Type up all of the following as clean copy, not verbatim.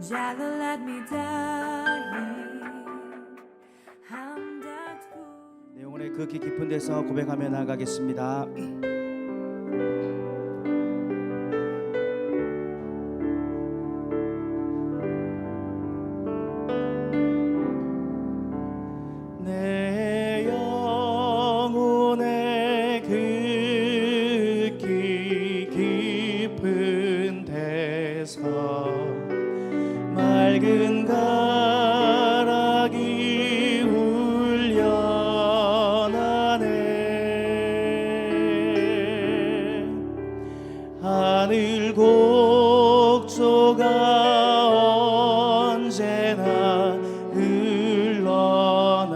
Rather let me die. I'm that fool. 내 영혼의 극히 깊은 데서 고백하며 나아가겠습니다. 내 영혼의 극히 깊은 데서 맑은 가락이 울려나네. 하늘 곡조가 언제나 흘러나와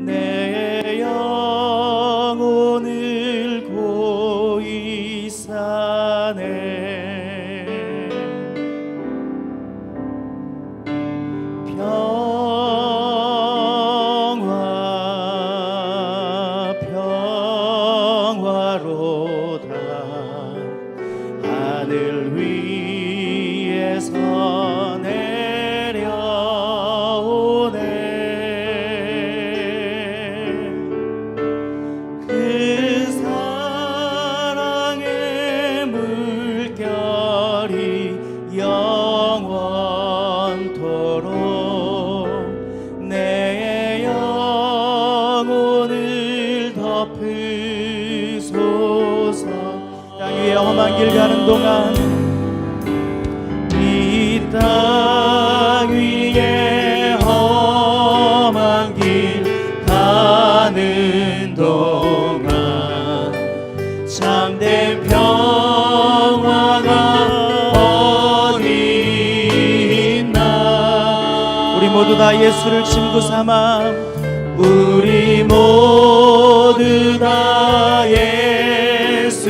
내 영혼을 고이 사네. 평화로다 하늘 위에서 내려오네. 그 사랑의 물결이 영원토록 내 영혼을 덮으소서. 땅 위에 험한 길 가는 동안, 이 땅 위에 험한 길 가는 동안 참된 평화가 어디 있나. 우리 모두 다 예수를 친구 삼아, 우리 모두 다 예수를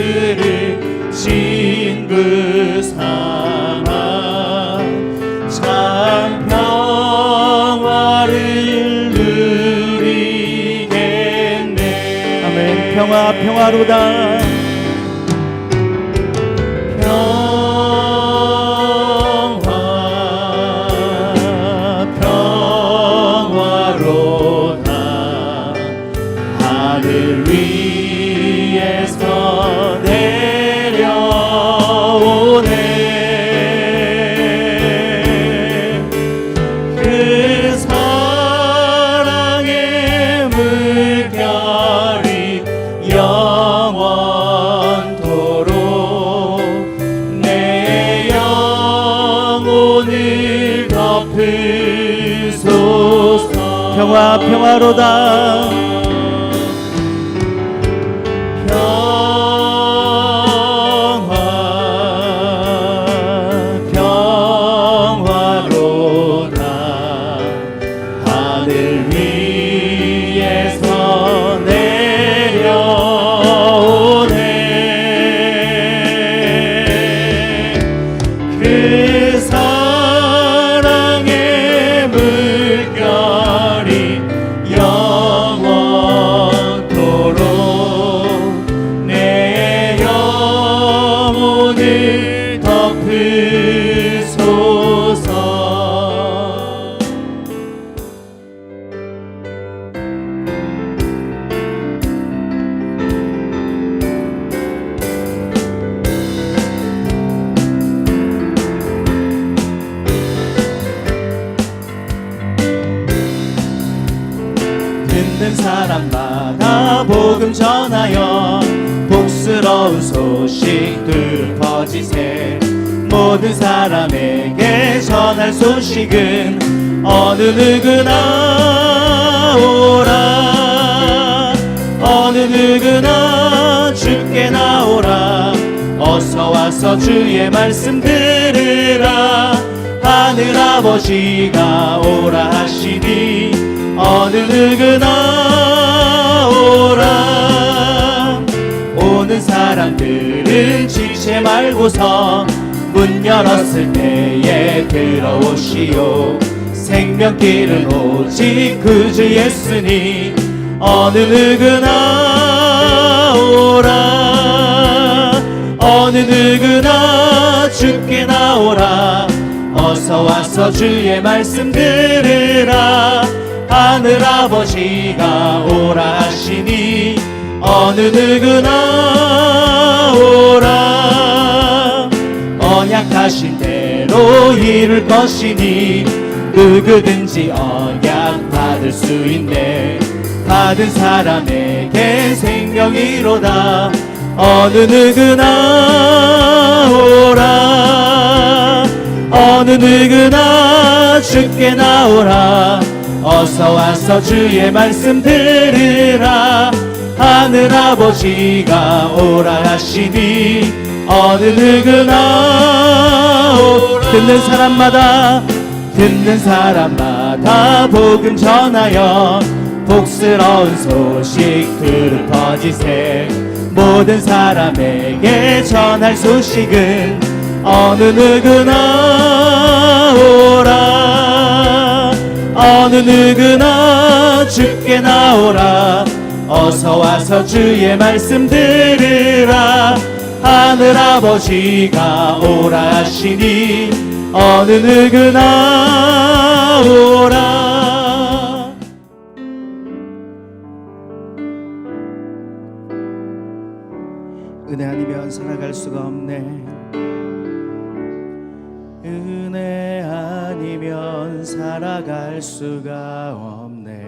친구 삼아 참 평화를 누리겠네. 아멘. 평화로다. 평화로다 하늘 위에서 내려오네. 그 사랑의 물결이 영원토록 내 영혼을 덮으소서. 평화로다. 평화로다 하늘 위에서 내려오네. 그 사랑의 물결이 영원토록 내 영혼을 덮으소서. 듣는 사람마다 복음 전하여 복스러운 소식들 퍼지세. 모든 사람에게 전할 소식은 어느 누구나 오라. 어느 누구나 주께 나오라. 어서 와서 주의 말씀 들으라. 하늘 아버지가 오라 하시니 어느 누구나 오라. 오는 사람들은 지체 말고서 문 열었을 때에 들어오시오. 생명길은 오직 구주 예수니 어느 누구나 오라. 어느 누구나 주께 나오라. 어서 와서 주의 말씀 들으라. 하늘아버지가 오라 하시니 어느 누구나 오라. 언약하신 대로 이룰 것이니 누구든지 언약 받을 수 있네. 받은 사람에겐 생명이로다. 어느 누구나 오라. 어느 누구나 주께 나오라. 어서 와서 주의 말씀 들으라. 하늘아버지가 오라 하시니 어느 누구나 오라. 듣는 사람마다 복음 전하여 복스러운 소식 들을 퍼지세. 모든 사람에게 전할 소식은 어느 누구나 오라. 어느 누구나 주께 나오라. 어서 와서 주의 말씀 들으라. 하늘아버지가 오라 하시니 어느 누구나 오라. 은혜 아니면 살아갈 수가 없네. 은혜 아니면 살아갈 수가 없네.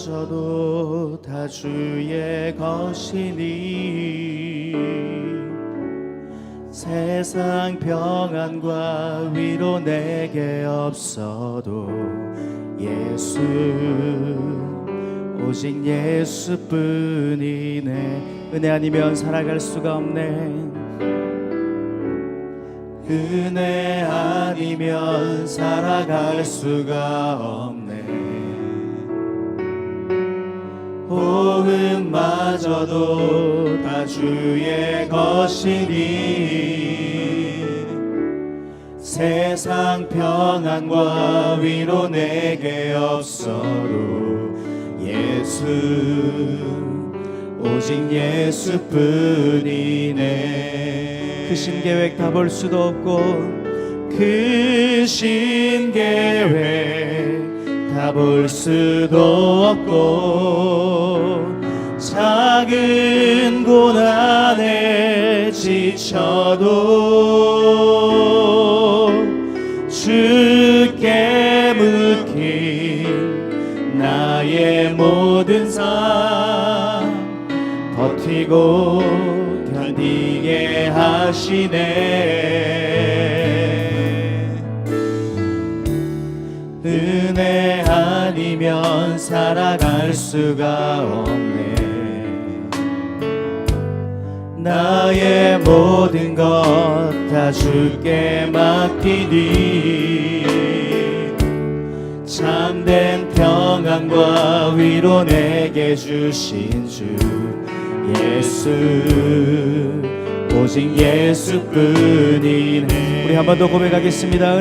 호흡마저도 다 주의 것이니 세상 평안과 위로 내게 없어도 예수, 오직 예수뿐이네. 은혜 아니면 살아갈 수가 없네. 은혜 아니면 살아갈 수가 없네. 호흡마저도 다 주의 것이니 세상 평안과 위로 내게 없어도 예수, 오직 예수뿐이네. 크신 계획 다 볼 수도 없고 크신 계획 다 볼 수도 없고 작은 고난에 지쳐도 주께 묻힌 나의 모든 삶 버티고 견디게 하시네. 은혜 아니면 살아갈 수가 없네. 나의 모든 것 다 주께 맡기니 참된 평안과 위로 내게 주신 주 예수, 오직 예수뿐이네. 우리 한 번 더 고백하겠습니다.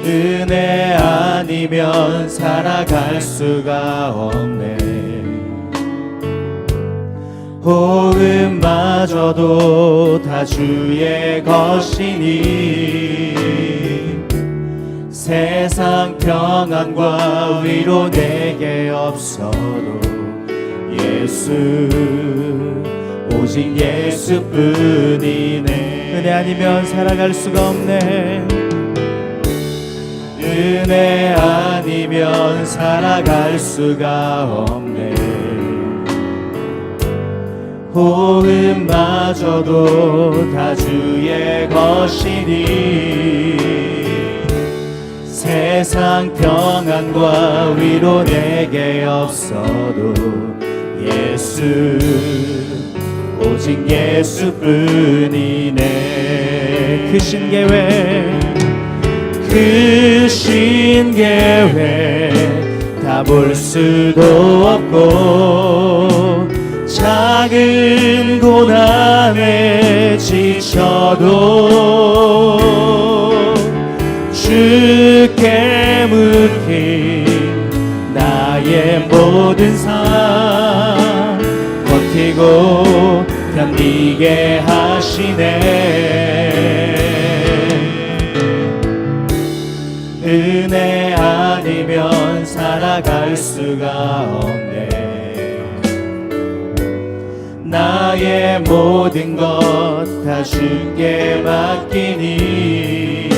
은혜 아니면 살아갈 수가 없네. 호흡마저도 다 주의 것이니 세상 평안과 위로 내게 없어도 예수, 오직 예수뿐이네. 은혜 아니면 살아갈 수가 없네. 은혜 아니면 살아갈 수가 없네. 호흡마저도 다 주의 것이니 세상 평안과 위로 내게 없어도 예수, 오직 예수뿐이네. 크신 계획 다 볼 수도 없고 작은 고난에 지쳐도 주께 묻힌 나의 모든 삶 버티고 잠기게 하시네. 은혜 아니면 살아갈 수가 없네. 나의 모든 것 다 주께 맡기니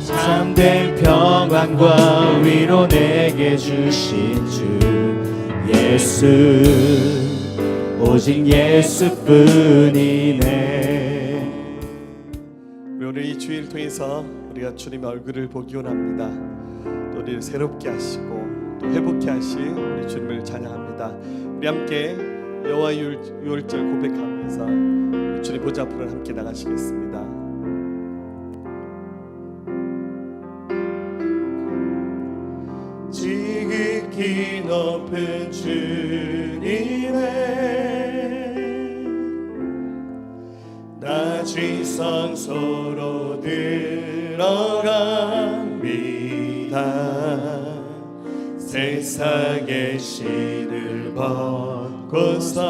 참된 평안과 위로 내게 주신 주 예수, 오직 예수뿐이네. 우리 오늘 이 주일 통해서 우리가 주님의 얼굴을 보기 원합니다. 또 우리를 새롭게 하시고 또 회복케 하신 우리 주님을 찬양합니다. 우리 함께 여호와 유월절 고백하면서 우리 주님 보좌 앞으로 함께 나가시겠습니다. 지극히 높은 주님의 낮은 성소로 들어갑니다. 세상의 신을 벗고서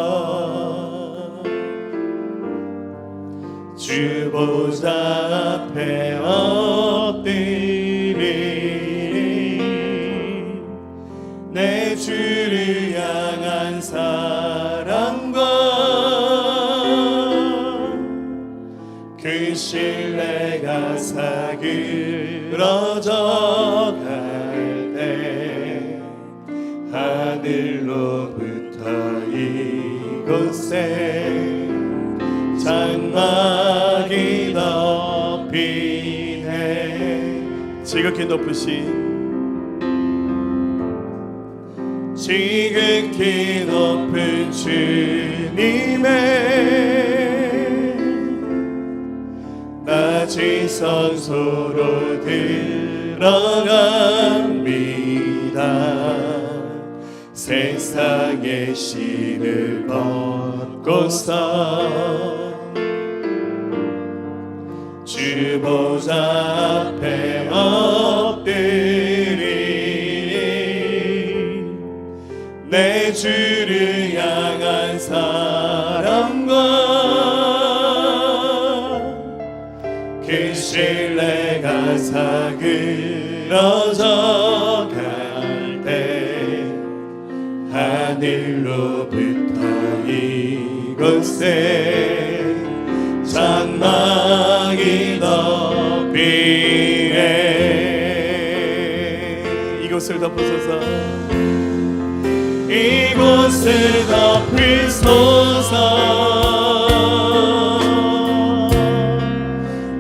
주 보좌 앞에 엎드리리. 내 주를 향한 사랑과 그 신뢰가 사그러져 갈 때 하늘로부터 이곳에 장막이 덮이네. 지극히 높은 주님의 낮은 성소로 들어갑니다. 세상의 신을 벗고서 주 보좌 앞에 엎드리니. 내 주를 향한 사랑과 그 신뢰가 사그러져 갈 때 하늘로부터 이곳에 장막이 덮이네. 이곳을 덮으소서. 이곳을 덮으소서.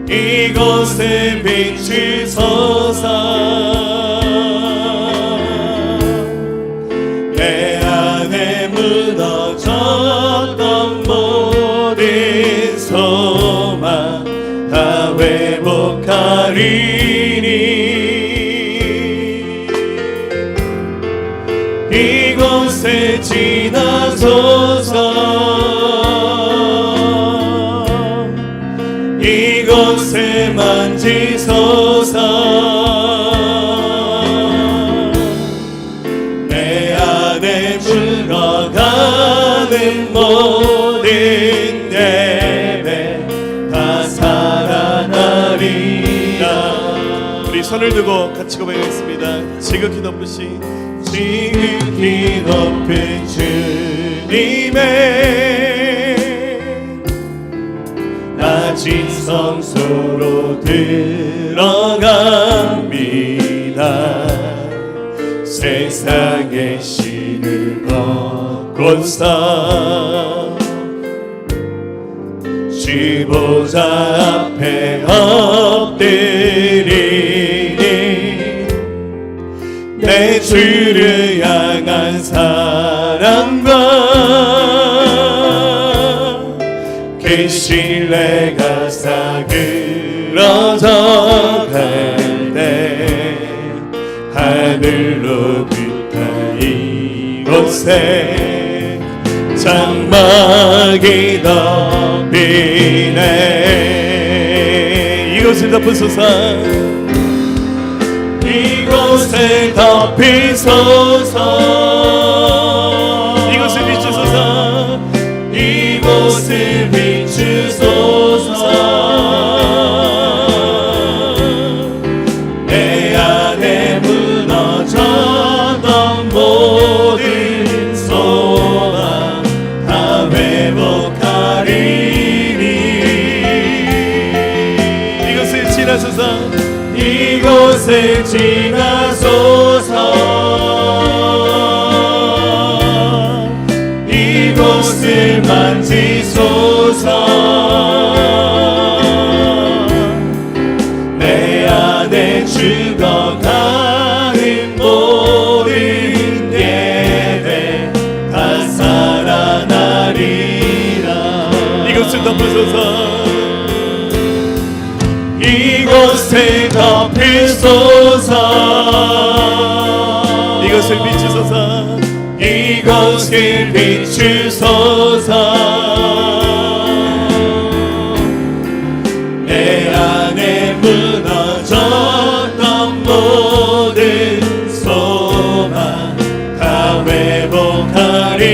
이곳에 비추소서. 내 안에 무너졌던 모든 소망 다 회복하리니. 이곳에 지나소서. 이곳에 만지소서. 내 안에 불러가는 모든 예배 다 살아나리라. 우리 손을 두고 같이 고백하겠습니다. 지극히 높은 주님의 낮은 성소로 들어갑니다. 세상의 신을 벗고서 주 보좌 앞에 엎드리니. 내 주를 향한 사랑과 그 신뢰가 사그러져 갈 때 하늘로부터 이곳에 장막이 덮이네. 이곳을 덮으소서. 이곳을 덮이소서. 이곳을 비추소서. 이곳을 비추소서. 내 안에 무너졌던 모든 소망 다 회복하리니. 이곳을 지나소서. 이곳을 지나소서. 이곳을 만지소서. 내 안에 죽어가는 모든 예배 다 살아나리라. 이곳을 덮으소서. 이곳을 덮으소서. 이곳을 비추소서. 이곳을 비추소서. 내 안에 무너졌던 모든 소망 다 회복하리니.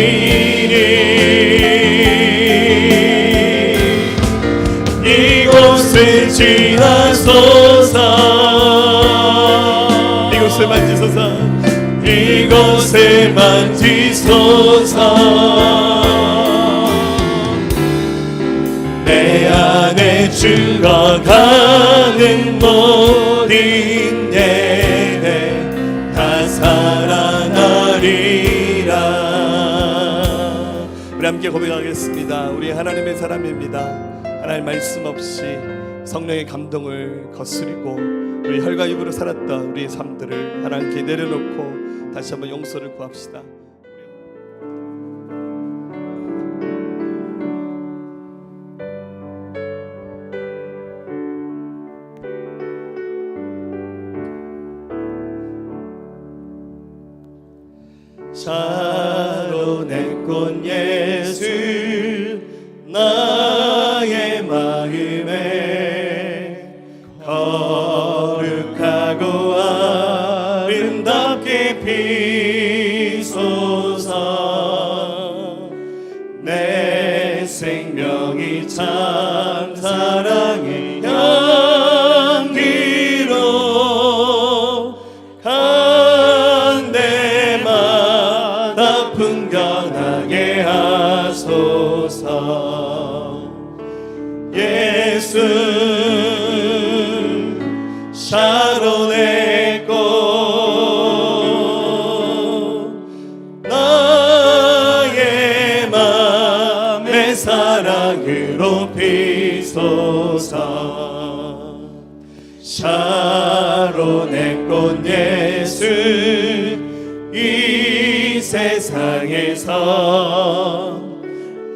이곳을 지나소서. 이곳을 만지소서. 이곳을 만지소서. 내 안에 죽어가는 모든 예배 다 살아나리라. 우리 함께 고백하겠습니다. 우리 하나님의 사람입니다. 하나님 말씀 없이 성령의 감동을 거스리고 우리 혈과 입으로 살았던 우리의 삶들을 하나님께 내려놓고 다시 한번 용서를 구합시다. 샤론의 꽃 예수 나의 마음에 거룩하고 아름답게 피소서. 내 생명이 참 사랑의 향기로 간 데마다 풍겨나게 하소서. 예수 샤론의 꽃 나의 맘의 사랑으로 피소서. 샤론의 꽃 예수 이 세상에서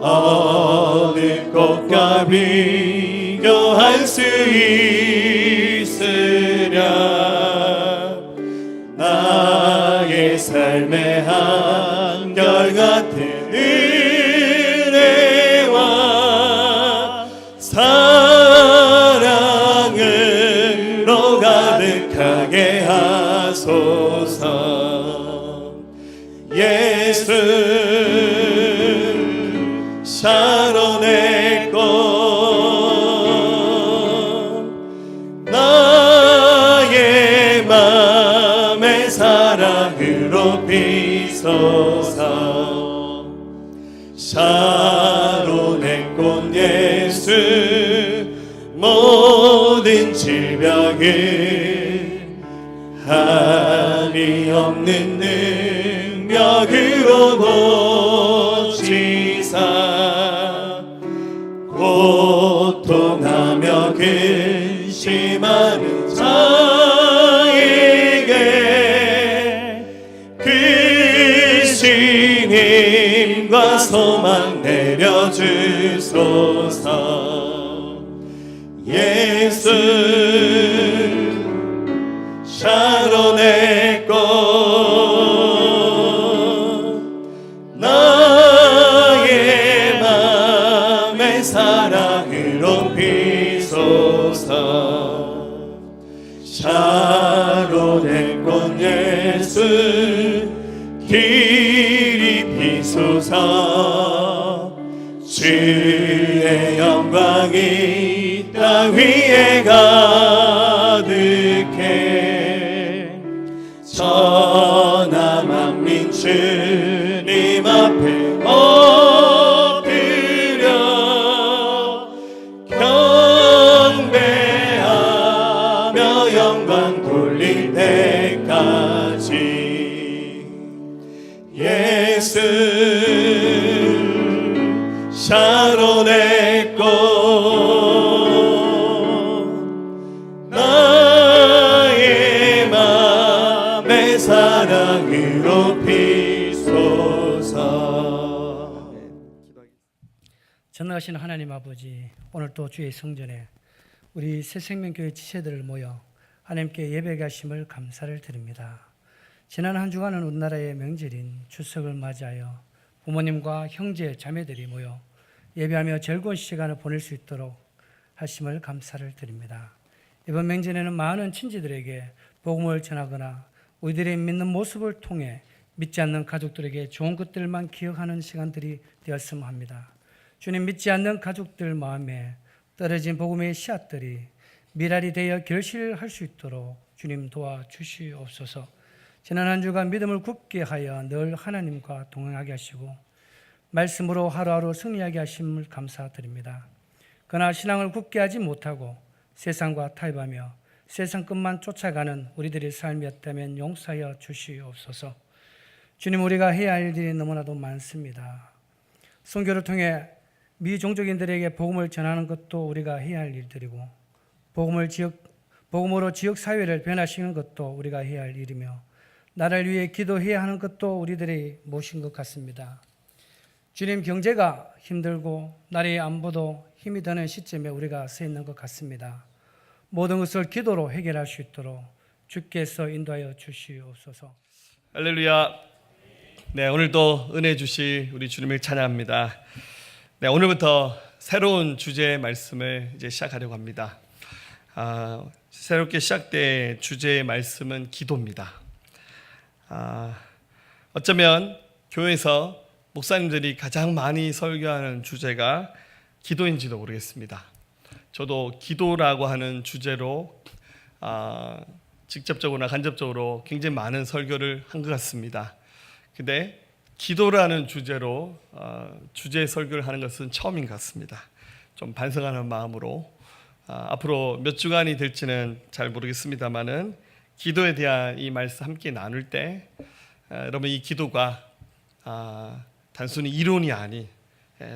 어느 꽃과 비교할 수 있으랴. 나의 삶의 한결같은 은혜와 사랑으로 가득하게 하소서. 예수 샤론의 꽃 나의 맘의 사랑으로 피소서. 샤론의 꽃 예수 모든 질병을 한이 없는 능력으로 고치사 고통하며 근심하는 자에게 크신 힘과 소망 내려주소서. 예수 샤론의 꽃 나의 맘의 사랑으로 피소서. 샤론의 꽃 예수 길이 피소서. 주의 영광이 땅 위에 가득해 천하 만민 주님 앞에 엎드려 경배하며 영광 돌릴 때까지 예수 샤론의 꽃 나의 맘의 사랑으로 피소서. 전능하신 하나님 아버지, 오늘 또 주의 성전에 우리 새생명교회 지체들을 모여 하나님께 예배하게 하심을 감사를 드립니다. 지난 한 주간은 우리나라의 명절인 추석을 맞이하여 부모님과 형제 자매들이 모여 예배하며 즐거운 시간을 보낼 수 있도록 하심을 감사를 드립니다. 이번 명절에는 많은 친지들에게 복음을 전하거나 우리들의 믿는 모습을 통해 믿지 않는 가족들에게 좋은 것들만 기억하는 시간들이 되었으면 합니다. 주님, 믿지 않는 가족들 마음에 떨어진 복음의 씨앗들이 미랄이 되어 결실할 수 있도록 주님 도와주시옵소서. 지난 한 주간 믿음을 굳게 하여 늘 하나님과 동행하게 하시고 말씀으로 하루하루 승리하게 하심을 감사드립니다. 그러나 신앙을 굳게 하지 못하고 세상과 타협하며 세상 끝만 쫓아가는 우리들의 삶이었다면 용서하여 주시옵소서. 주님, 우리가 해야 할 일이 너무나도 많습니다. 선교를 통해 미종족인들에게 복음을 전하는 것도 우리가 해야 할 일들이고 복음으로 지역 사회를 변화시키는 것도 우리가 해야 할 일이며 나라를 위해 기도해야 하는 것도 우리들의 몫인 것 같습니다. 주님, 경제가 힘들고 나라의 안보도 힘이 드는 시점에 우리가 서 있는 것 같습니다. 모든 것을 기도로 해결할 수 있도록 주께서 인도하여 주시옵소서. 할렐루야. 네, 오늘도 은혜 주시 우리 주님을 찬양합니다. 네, 오늘부터 새로운 주제의 말씀을 이제 시작하려고 합니다. 새롭게 시작된 주제의 말씀은 기도입니다. 어쩌면 교회에서 목사님들이 가장 많이 설교하는 주제가 기도인지도 모르겠습니다. 저도 기도라고 하는 주제로 직접적으로나 간접적으로 굉장히 많은 설교를 한 것 같습니다. 근데 기도라는 주제로 주제 설교를 하는 것은 처음인 것 같습니다. 좀 반성하는 마음으로 앞으로 몇 주간이 될지는 잘 모르겠습니다만은 기도에 대한 이 말씀 함께 나눌 때 여러분, 이 기도가 단순히 이론이 아닌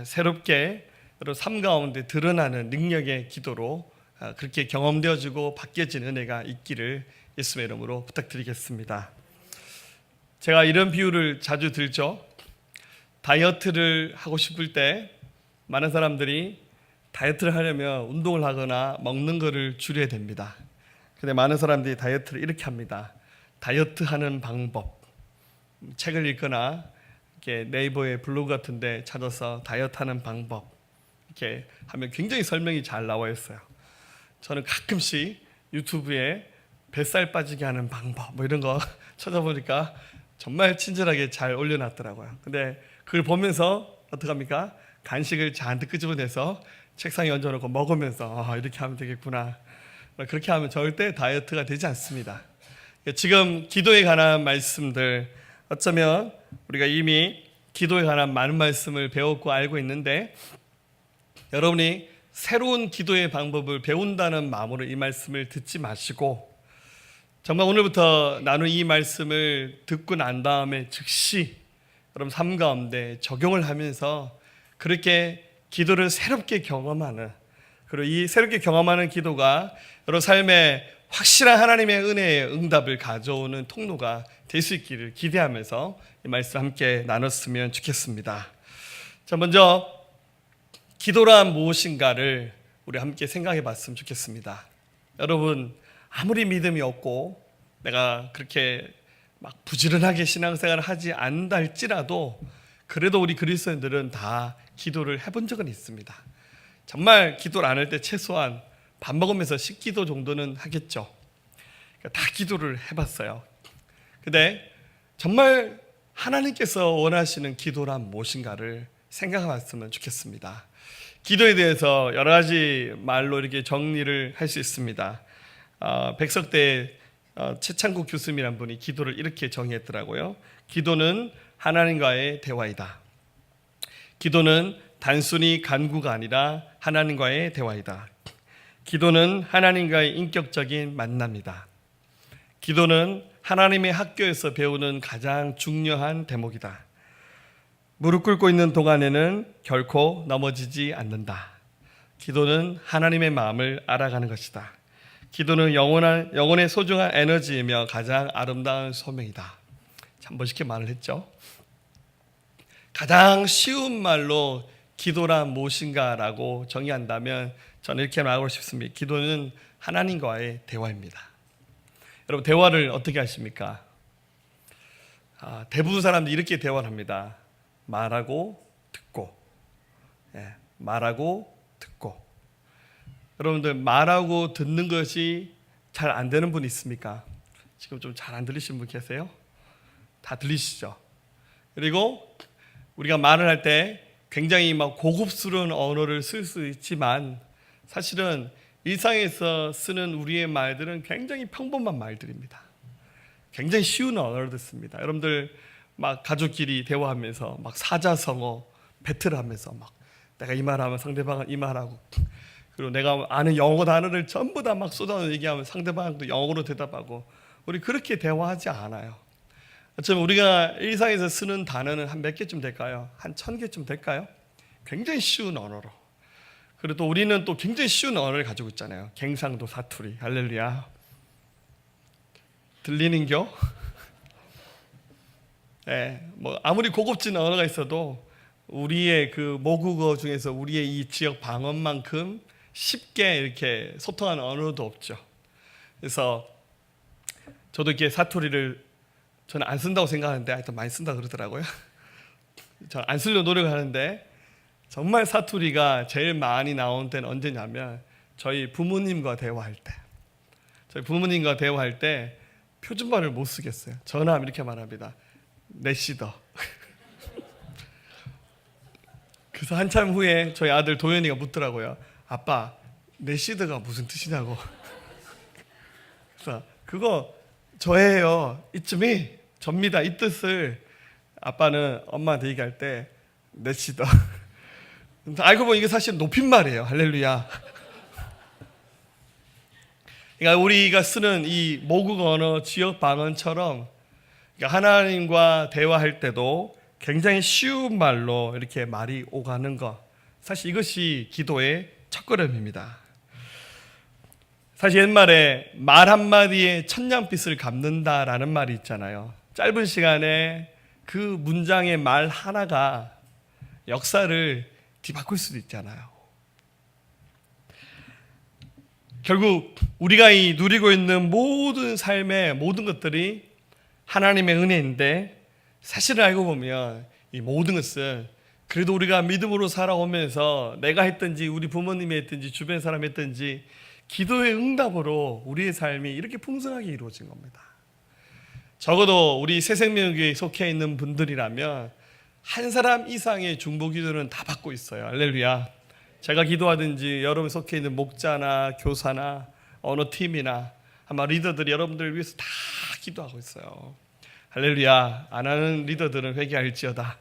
새롭게 여러분 삶 가운데 드러나는 능력의 기도로 그렇게 경험되어지고 바뀌어진 은혜가 있기를 예수의 이름으로 부탁드리겠습니다. 제가 이런 비유를 자주 들죠. 다이어트를 하고 싶을 때 많은 사람들이 다이어트를 하려면 운동을 하거나 먹는 것을 줄여야 됩니다. 근데 많은 사람들이 다이어트를 이렇게 합니다. 다이어트하는 방법, 책을 읽거나 이렇게 네이버의 블로그 같은 데 찾아서 다이어트하는 방법 이렇게 하면 굉장히 설명이 잘 나와 있어요. 저는 가끔씩 유튜브에 뱃살 빠지게 하는 방법 뭐 이런 거 찾아보니까 정말 친절하게 잘 올려놨더라고요. 근데 그걸 보면서 어떡합니까? 간식을 잔뜩 끄집어내서 책상에 얹어놓고 먹으면서 이렇게 하면 되겠구나. 그렇게 하면 절대 다이어트가 되지 않습니다. 지금 기도에 관한 말씀들, 어쩌면 우리가 이미 기도에 관한 많은 말씀을 배웠고 알고 있는데 여러분이 새로운 기도의 방법을 배운다는 마음으로 이 말씀을 듣지 마시고 정말 오늘부터 나눈 이 말씀을 듣고 난 다음에 즉시 여러분 삶 가운데 적용을 하면서 그렇게 기도를 새롭게 경험하는, 그리고 이 새롭게 경험하는 기도가 여러분 삶에 확실한 하나님의 은혜의 응답을 가져오는 통로가 될 수 있기를 기대하면서 이 말씀 함께 나눴으면 좋겠습니다. 자, 먼저 기도란 무엇인가를 우리 함께 생각해 봤으면 좋겠습니다. 여러분, 아무리 믿음이 없고 내가 그렇게 막 부지런하게 신앙생활을 하지 않는다 할지라도 그래도 우리 그리스도인들은 다 기도를 해본 적은 있습니다. 정말 기도를 안 할 때 최소한 밥 먹으면서 10기도 정도는 하겠죠. 그러니까 다 기도를 해봤어요. 근데 정말 하나님께서 원하시는 기도란 무엇인가를 생각해봤으면 좋겠습니다. 기도에 대해서 여러 가지 말로 이렇게 정리를 할 수 있습니다. 백석대 최창국 교수님이란 분이 기도를 이렇게 정의했더라고요. 기도는 하나님과의 대화이다. 기도는 단순히 간구가 아니라 하나님과의 대화이다. 기도는 하나님과의 인격적인 만남이다. 기도는 하나님의 학교에서 배우는 가장 중요한 대목이다. 무릎 꿇고 있는 동안에는 결코 넘어지지 않는다. 기도는 하나님의 마음을 알아가는 것이다. 기도는 영혼의 소중한 에너지이며 가장 아름다운 소명이다. 참 멋있게 말을 했죠. 가장 쉬운 말로 기도란 무엇인가라고 정의한다면 저는 이렇게 말하고 싶습니다. 기도는 하나님과의 대화입니다. 여러분, 대화를 어떻게 하십니까? 대부분 사람들이 이렇게 대화를 합니다. 말하고 듣고, 말하고 듣고. 여러분들, 말하고 듣는 것이 잘 안 되는 분 있습니까? 지금 좀 잘 안 들리시는 분 계세요? 다 들리시죠? 그리고 우리가 말을 할 때 굉장히 막 고급스러운 언어를 쓸 수 있지만 사실은 일상에서 쓰는 우리의 말들은 굉장히 평범한 말들입니다. 굉장히 쉬운 언어를 듣습니다. 여러분들 막 가족끼리 대화하면서 막 사자성어 배틀하면서 막 내가 이 말하면 상대방은 이 말하고, 그리고 내가 아는 영어 단어를 전부 다 막 쏟아내서 얘기하면 상대방도 영어로 대답하고, 우리 그렇게 대화하지 않아요. 어쩌면 우리가 일상에서 쓰는 단어는 한 몇 개쯤 될까요? 한 1000개쯤 될까요? 굉장히 쉬운 언어로. 그리고 또 우리는 또 굉장히 쉬운 언어를 가지고 있잖아요. 갱상도 사투리, 할렐루야. 들리는겨? 뭐 아무리 고급진 언어가 있어도 우리의 그 모국어 중에서 우리의 이 지역 방언만큼 쉽게 이렇게 소통하는 언어도 없죠. 그래서 저도 이렇게 사투리를 저는 안 쓴다고 생각하는데 하여튼 많이 쓴다 그러더라고요. 저는 안 쓰려고 노력하는데 정말 사투리가 제일 많이 나온 때는 언제냐면 저희 부모님과 대화할 때. 저희 부모님과 대화할 때 표준말을 못 쓰겠어요. 전화하면 이렇게 말합니다. 내시더. 그래서 한참 후에 저희 아들 도현이가 묻더라고요. 아빠, 내시더가 무슨 뜻이냐고. 그래서 그거 저예요. 이쯤이 접니다. 이 뜻을 아빠는 엄마한테 얘기할 때 내시더. 알고 보면 이게 사실 높임말이에요. 할렐루야. 그러니까 우리가 쓰는 이 모국 언어, 지역 방언처럼 그러니까 하나님과 대화할 때도 굉장히 쉬운 말로 이렇게 말이 오가는 것, 사실 이것이 기도의 첫걸음입니다. 사실 옛말에 말 한마디에 천냥빚을 갚는다라는 말이 있잖아요. 짧은 시간에 그 문장의 말 하나가 역사를 뒤바꿀 수도 있잖아요. 결국 우리가 이 누리고 있는 모든 삶의 모든 것들이 하나님의 은혜인데, 사실을 알고 보면 이 모든 것은 그래도 우리가 믿음으로 살아오면서 내가 했든지 우리 부모님이 했든지 주변 사람이 했든지 기도의 응답으로 우리의 삶이 이렇게 풍성하게 이루어진 겁니다. 적어도 우리 새생명교회에 속해 있는 분들이라면 한 사람 이상의 중보 기도는 다 받고 있어요. 할렐루야. 제가 기도하든지 여러분 속해 있는 목자나 교사나 어느 팀이나 아마 리더들이 여러분들을 위해서 다 기도하고 있어요. 할렐루야. 안 하는 리더들은 회개할지어다.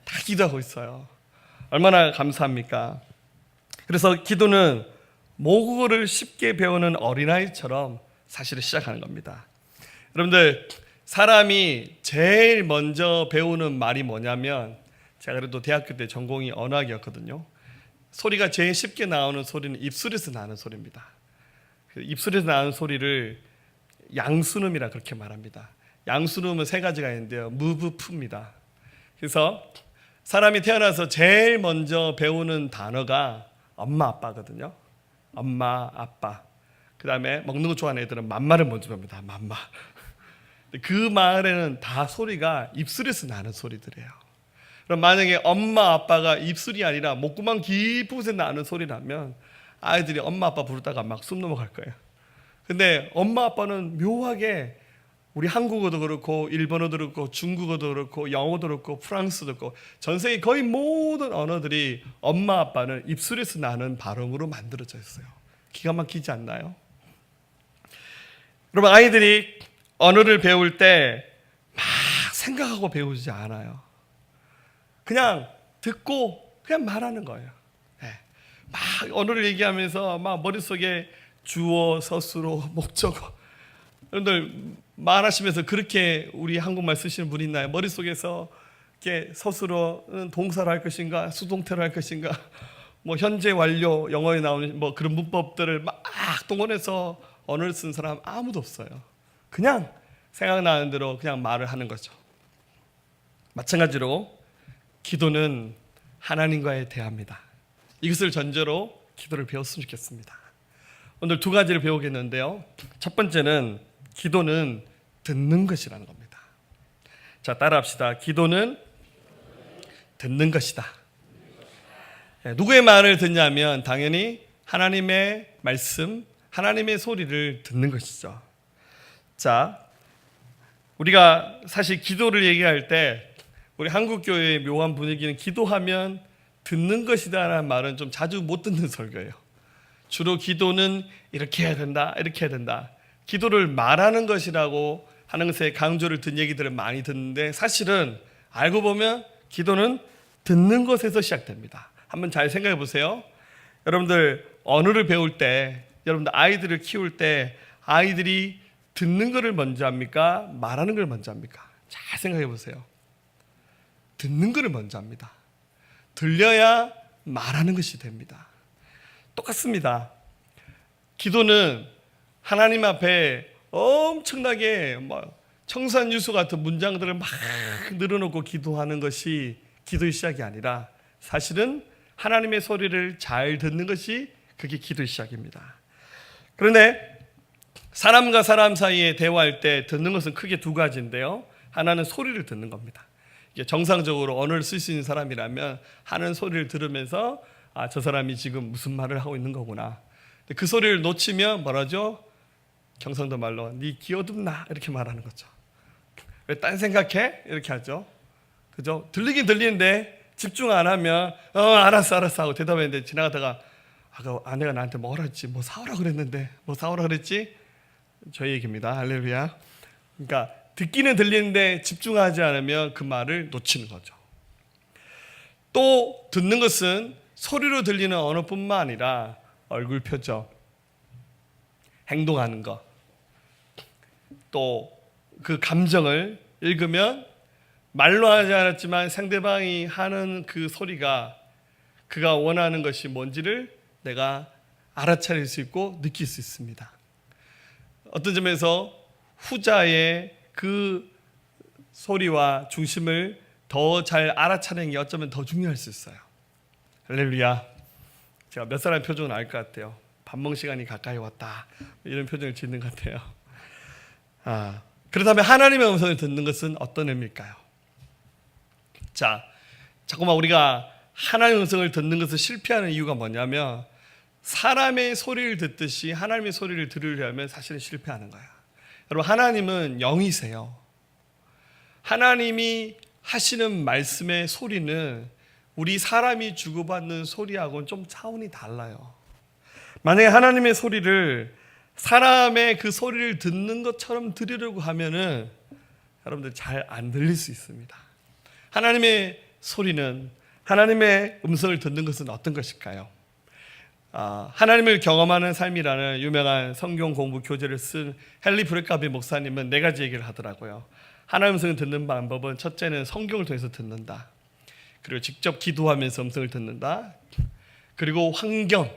다 기도하고 있어요. 얼마나 감사합니까? 그래서 기도는 모국어를 쉽게 배우는 어린아이처럼 사실은 시작하는 겁니다. 여러분들, 사람이 제일 먼저 배우는 말이 뭐냐면, 제가 그래도 대학교 때 전공이 언어학이었거든요. 소리가 제일 쉽게 나오는 소리는 입술에서 나는 소리입니다. 입술에서 나는 소리를 양순음이라 그렇게 말합니다. 양순음은 세 가지가 있는데요. 무브푸입니다. 그래서 사람이 태어나서 제일 먼저 배우는 단어가 엄마 아빠거든요. 엄마 아빠. 그 다음에 먹는 거 좋아하는 애들은 맘마를 먼저 배웁니다. 맘마. 그 말에는 다 소리가 입술에서 나는 소리들이에요. 그럼 만약에 엄마 아빠가 입술이 아니라 목구멍 깊은 곳에 나는 소리라면 아이들이 엄마 아빠 부르다가 막 숨 넘어갈 거예요. 근데 엄마 아빠는 묘하게 우리 한국어도 그렇고 일본어도 그렇고 중국어도 그렇고 영어도 그렇고 프랑스도 그렇고 전 세계 거의 모든 언어들이 엄마 아빠는 입술에서 나는 발음으로 만들어져 있어요. 기가 막히지 않나요? 여러분, 아이들이 언어를 배울 때 막 생각하고 배우지 않아요. 그냥 듣고 그냥 말하는 거예요. 막 언어를 얘기하면서 막 머릿속에 주어, 서술어, 목적어. 여러분들 말하시면서 그렇게 우리 한국말 쓰시는 분 있나요? 머릿속에서 이렇게 서술어는 동사로 할 것인가, 수동태로 할 것인가, 뭐 현재 완료 영어에 나오는 뭐 그런 문법들을 막 동원해서 언어를 쓰는 사람 아무도 없어요. 그냥 생각나는 대로 그냥 말을 하는 거죠. 마찬가지로 기도는 하나님과의 대화입니다. 이것을 전제로 기도를 배웠으면 좋겠습니다. 오늘 두 가지를 배우겠는데요. 첫 번째는 기도는 듣는 것이라는 겁니다. 자, 따라합시다. 기도는 듣는 것이다. 누구의 말을 듣냐면 당연히 하나님의 말씀, 하나님의 소리를 듣는 것이죠. 자, 우리가 사실 기도를 얘기할 때 우리 한국교회의 묘한 분위기는 기도하면 듣는 것이다라는 말은 좀 자주 못 듣는 설교예요. 주로 기도는 이렇게 해야 된다, 이렇게 해야 된다. 기도를 말하는 것이라고 하는 것에 강조를 든 얘기들을 많이 듣는데 사실은 알고 보면 기도는 듣는 것에서 시작됩니다. 한번 잘 생각해 보세요. 여러분들 언어를 배울 때, 여러분들 아이들을 키울 때 아이들이 듣는 것을 먼저 합니까? 말하는 걸 먼저 합니까? 잘 생각해 보세요. 듣는 것을 먼저 합니다. 들려야 말하는 것이 됩니다. 똑같습니다. 기도는 하나님 앞에 엄청나게 청산유수 같은 문장들을 막 늘어놓고 기도하는 것이 기도의 시작이 아니라 사실은 하나님의 소리를 잘 듣는 것이 그게 기도의 시작입니다. 그런데 사람과 사람 사이에 대화할 때 듣는 것은 크게 두 가지인데요. 하나는 소리를 듣는 겁니다. 이게 정상적으로 언어를 쓸 수 있는 사람이라면 하는 소리를 들으면서 아, 저 사람이 지금 무슨 말을 하고 있는 거구나. 그 소리를 놓치면 뭐라죠? 경상도 말로 네 기어듭나 이렇게 말하는 거죠. 왜 딴 생각해? 이렇게 하죠. 그죠? 들리긴 들리는데 집중 안 하면 알았어 하고 대답했는데 지나가다가 아까 아내가 나한테 뭐라 했지? 뭐 사오라 그랬는데 뭐 사오라 그랬지? 저희 얘기입니다. 할렐루야. 그러니까 듣기는 들리는데 집중하지 않으면 그 말을 놓치는 거죠. 또 듣는 것은 소리로 들리는 언어뿐만 아니라 얼굴 표정, 행동하는 것, 또 그 감정을 읽으면 말로 하지 않았지만 상대방이 하는 그 소리가 그가 원하는 것이 뭔지를 내가 알아차릴 수 있고 느낄 수 있습니다. 어떤 점에서 후자의 그 소리와 중심을 더 잘 알아차리는 게 어쩌면 더 중요할 수 있어요. 할렐루야. 제가 몇 사람의 표정은 알 것 같아요. 밥 먹을 시간이 가까이 왔다 이런 표정을 짓는 것 같아요. 그렇다면 하나님의 음성을 듣는 것은 어떤 의미일까요? 자, 자꾸만 우리가 하나님의 음성을 듣는 것을 실패하는 이유가 뭐냐면 사람의 소리를 듣듯이 하나님의 소리를 들으려면 사실은 실패하는 거야. 여러분, 하나님은 영이세요. 하나님이 하시는 말씀의 소리는 우리 사람이 주고받는 소리하고는 좀 차원이 달라요. 만약에 하나님의 소리를 사람의 그 소리를 듣는 것처럼 들으려고 하면은 여러분들 잘 안 들릴 수 있습니다. 하나님의 소리는, 하나님의 음성을 듣는 것은 어떤 것일까요? 하나님을 경험하는 삶이라는 유명한 성경 공부 교재를 쓴 헨리 브레카비 목사님은 네 가지 얘기를 하더라고요. 하나님의 음성을 듣는 방법은 첫째는 성경을 통해서 듣는다. 그리고 직접 기도하면서 음성을 듣는다. 그리고 환경,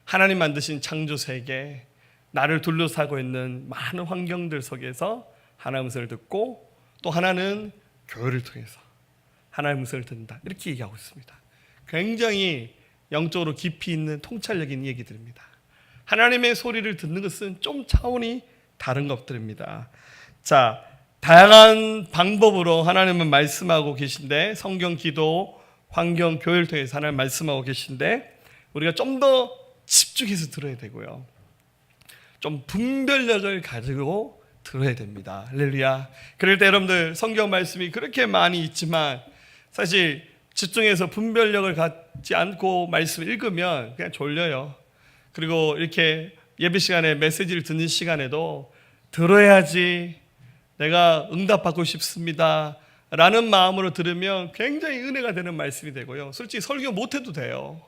하나님 만드신 창조 세계, 나를 둘러싸고 있는 많은 환경들 속에서 하나님의 음성을 듣고, 또 하나는 교회를 통해서 하나님의 음성을 듣는다. 이렇게 얘기하고 있습니다. 굉장히 영적으로 깊이 있는 통찰력인 얘기들입니다. 하나님의 소리를 듣는 것은 좀 차원이 다른 것들입니다. 자, 다양한 방법으로 하나님은 말씀하고 계신데, 성경, 기도, 환경, 교회를 통해서 하나님 말씀하고 계신데 우리가 좀 더 집중해서 들어야 되고요. 좀 분별력을 가지고 들어야 됩니다. 할렐루야. 그럴 때 여러분들 성경 말씀이 그렇게 많이 있지만 사실 집중해서 분별력을 갖지 않고 말씀을 읽으면 그냥 졸려요. 그리고 이렇게 예배 시간에 메시지를 듣는 시간에도 들어야지, 내가 응답받고 싶습니다 라는 마음으로 들으면 굉장히 은혜가 되는 말씀이 되고요. 솔직히 설교 못해도 돼요.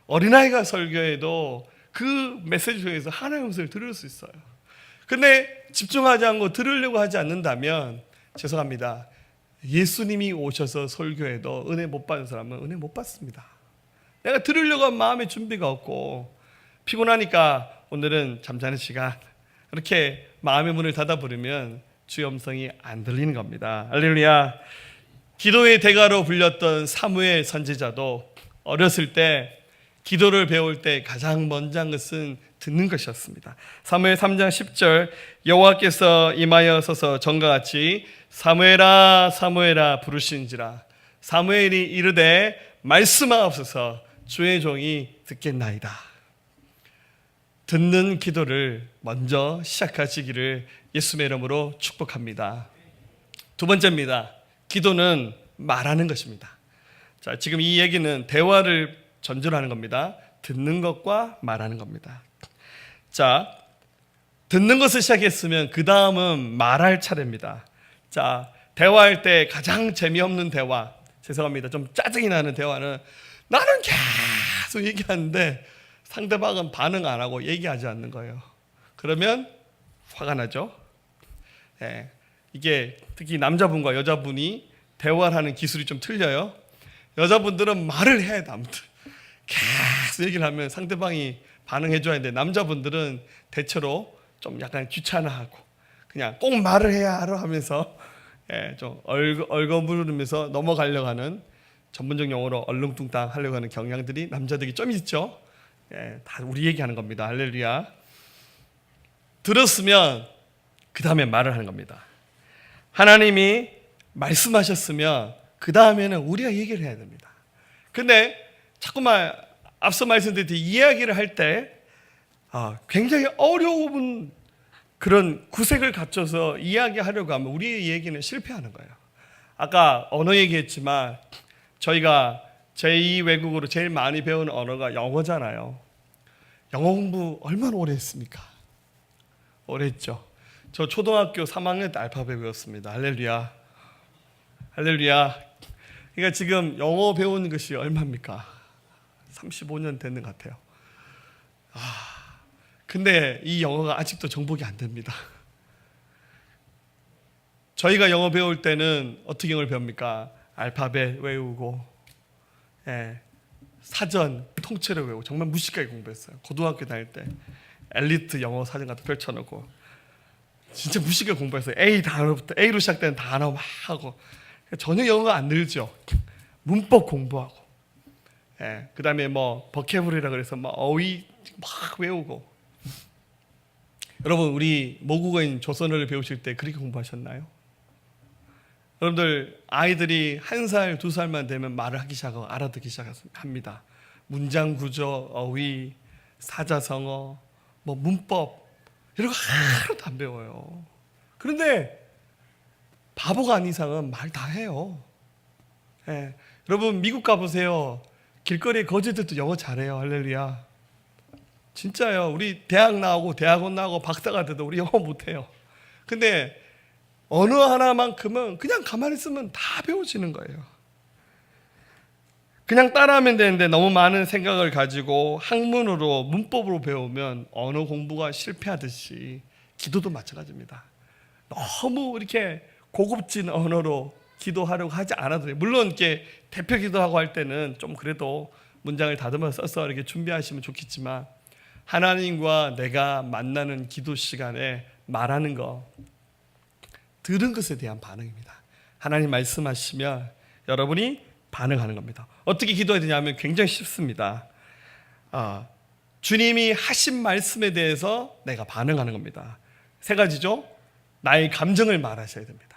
어린아이가 설교해도 그 메시지 속에서 하나님의 음성을 들을 수 있어요. 근데 집중하지 않고 들으려고 하지 않는다면 죄송합니다. 예수님이 오셔서 설교해도 은혜 못 받는 사람은 은혜 못 받습니다. 내가 들으려고 한 마음의 준비가 없고 피곤하니까 오늘은 잠자는 시간, 이렇게 마음의 문을 닫아 버리면 주의 음성이 안 들리는 겁니다. 할렐루야. 기도의 대가로 불렸던 사무엘 선지자도 어렸을 때 기도를 배울 때 가장 먼저 한 것은 듣는 것이었습니다. 사무엘 3장 10절, 여호와께서 임하여 서서 전과 같이 사무엘아 사무엘아 부르신지라. 사무엘이 이르되 말씀하옵소서, 주의 종이 듣겠나이다. 듣는 기도를 먼저 시작하시기를 예수의 이름으로 축복합니다. 두 번째입니다. 기도는 말하는 것입니다. 자, 지금 이 얘기는 대화를 전제로 하는 겁니다. 듣는 것과 말하는 겁니다. 자, 듣는 것을 시작했으면 그 다음은 말할 차례입니다. 자, 대화할 때 가장 재미없는 대화, 죄송합니다, 좀 짜증이 나는 대화는 나는 계속 얘기하는데 상대방은 반응 안 하고 얘기하지 않는 거예요. 그러면 화가 나죠. 네, 이게 특히 남자분과 여자분이 대화를 하는 기술이 좀 틀려요. 여자분들은 말을 해야 돼. 아무튼 계속 얘기를 하면 상대방이 반응해 줘야 돼. 남자분들은 대체로 좀 약간 귀찮아하고 그냥 꼭 말을 해야 하러 하면서 좀 얼거무르면서 넘어가려고 하는, 전문적 용어로 얼렁뚱땅 하려고 하는 경향들이 남자들이 좀 있죠. 다 우리 얘기하는 겁니다. 할렐루야. 들었으면 그 다음에 말을 하는 겁니다. 하나님이 말씀하셨으면 그 다음에는 우리가 얘기를 해야 됩니다. 근데 자꾸만 앞서 말씀드렸듯이 이야기를 할 때 굉장히 어려운 그런 구색을 갖춰서 이야기하려고 하면 우리의 얘기는 실패하는 거예요. 아까 언어 얘기했지만 저희가 제2 외국어로 제일 많이 배우는 언어가 영어잖아요. 영어 공부 얼마나 오래 했습니까? 오래 했죠. 저 초등학교 3학년 때 알파벳 배웠습니다. 할렐루야. 할렐루야. 그러니까 지금 영어 배우는 것이 얼마입니까? 35년 되는 것 같아요. 근데 이 영어가 아직도 정복이 안 됩니다. 저희가 영어 배울 때는 어떻게 영어를 배웁니까? 알파벳 외우고, 사전 통째로 외우고 정말 무식하게 공부했어요. 고등학교 다닐 때 엘리트 영어 사전 같은 거 펼쳐놓고 진짜 무식하게 공부했어요. A 단어부터 A로 시작되는 단어 막 하고 전혀 영어가 안 늘죠. 문법 공부하고, 그 다음에 뭐 버케블이라 그래서 막 어휘 막 외우고. 여러분, 우리 모국어인 조선어를 배우실 때 그렇게 공부하셨나요? 여러분들 아이들이 1살, 2살만 되면 말을 하기 시작하고 알아듣기 시작합니다. 문장 구조, 어휘, 사자성어, 뭐 문법 이런 거 하나도 안 배워요. 그런데 바보가 아닌 이상은 말 다 해요. 여러분 미국 가보세요. 길거리에 거지들도 영어 잘해요. 할렐루야. 진짜요. 우리 대학 나오고 대학원 나오고 박사가 돼도 우리 영어 못해요. 근데 언어 하나만큼은 그냥 가만히 있으면 다 배워지는 거예요. 그냥 따라하면 되는데 너무 많은 생각을 가지고 학문으로 문법으로 배우면 언어 공부가 실패하듯이 기도도 마찬가지입니다. 너무 이렇게 고급진 언어로 기도하려고 하지 않아도 돼요. 물론 이렇게 대표 기도하고 할 때는 좀 그래도 문장을 다듬어 써서 이렇게 준비하시면 좋겠지만 하나님과 내가 만나는 기도 시간에 말하는 거, 들은 것에 대한 반응입니다. 하나님 말씀하시면 여러분이 반응하는 겁니다. 어떻게 기도해야 되냐면 굉장히 쉽습니다. 주님이 하신 말씀에 대해서 내가 반응하는 겁니다. 3가지죠. 나의 감정을 말하셔야 됩니다.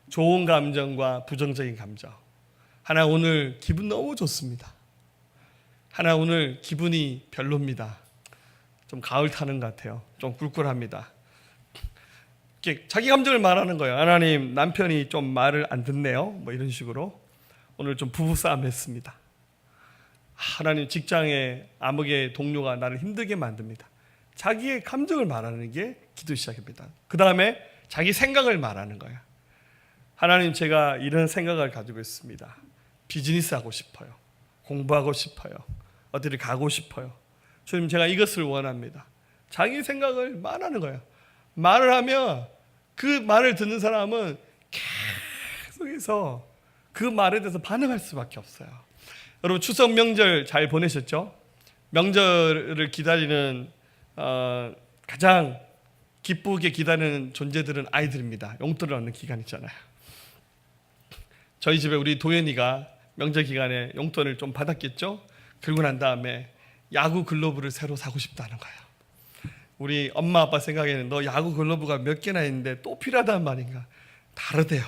좋은 감정과 부정적인 감정. 하나, 오늘 기분 너무 좋습니다. 하나, 오늘 기분이 별로입니다. 좀 가을 타는 것 같아요. 좀 꿀꿀합니다. 이렇게 자기 감정을 말하는 거예요. 하나님, 남편이 좀 말을 안 듣네요. 뭐 이런 식으로. 오늘 좀 부부싸움 했습니다. 하나님, 직장에 암흑의 동료가 나를 힘들게 만듭니다. 자기의 감정을 말하는 게 기도 시작입니다. 그 다음에 자기 생각을 말하는 거야. 하나님, 제가 이런 생각을 가지고 있습니다. 비즈니스 하고 싶어요. 공부하고 싶어요. 어디를 가고 싶어요. 주님, 제가 이것을 원합니다. 자기 생각을 말하는 거예요. 말을 하면 그 말을 듣는 사람은 계속해서 그 말에 대해서 반응할 수밖에 없어요. 여러분, 추석 명절 잘 보내셨죠? 명절을 기다리는 가장 기쁘게 기다리는 존재들은 아이들입니다. 용돈을 얻는 기간이잖아요. 저희 집에 우리 도연이가 명절 기간에 용돈을 좀 받았겠죠? 그러고 난 다음에 야구 글러브를 새로 사고 싶다는 거예요. 우리 엄마 아빠 생각에는 너 야구 글러브가 몇 개나 있는데 또 필요하단 말인가? 다르대요.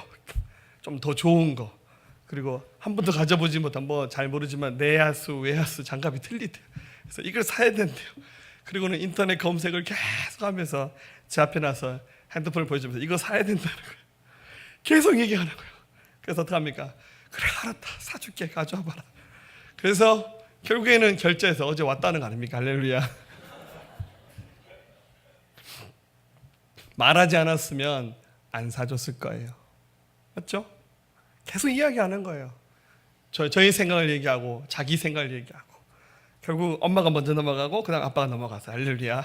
좀 더 좋은 거. 그리고 한 번도 가져보지 못한, 뭐 잘 모르지만 내야수 외야수 장갑이 틀리대요. 그래서 이걸 사야 된대요. 그리고는 인터넷 검색을 계속 하면서 제 앞에 나서 핸드폰을 보여주면서 이거 사야 된다는 거예요. 계속 얘기하는 거예요. 그래서 어떡합니까? 그래, 알았다, 사줄게, 가져와 봐라. 그래서 결국에는 결제해서 어제 왔다는 거 아닙니까? 할렐루야. 말하지 않았으면 안 사줬을 거예요. 맞죠? 계속 이야기하는 거예요. 저희 생각을 얘기하고 자기 생각을 얘기하고 결국 엄마가 먼저 넘어가고 그 다음 아빠가 넘어가서 할렐루야.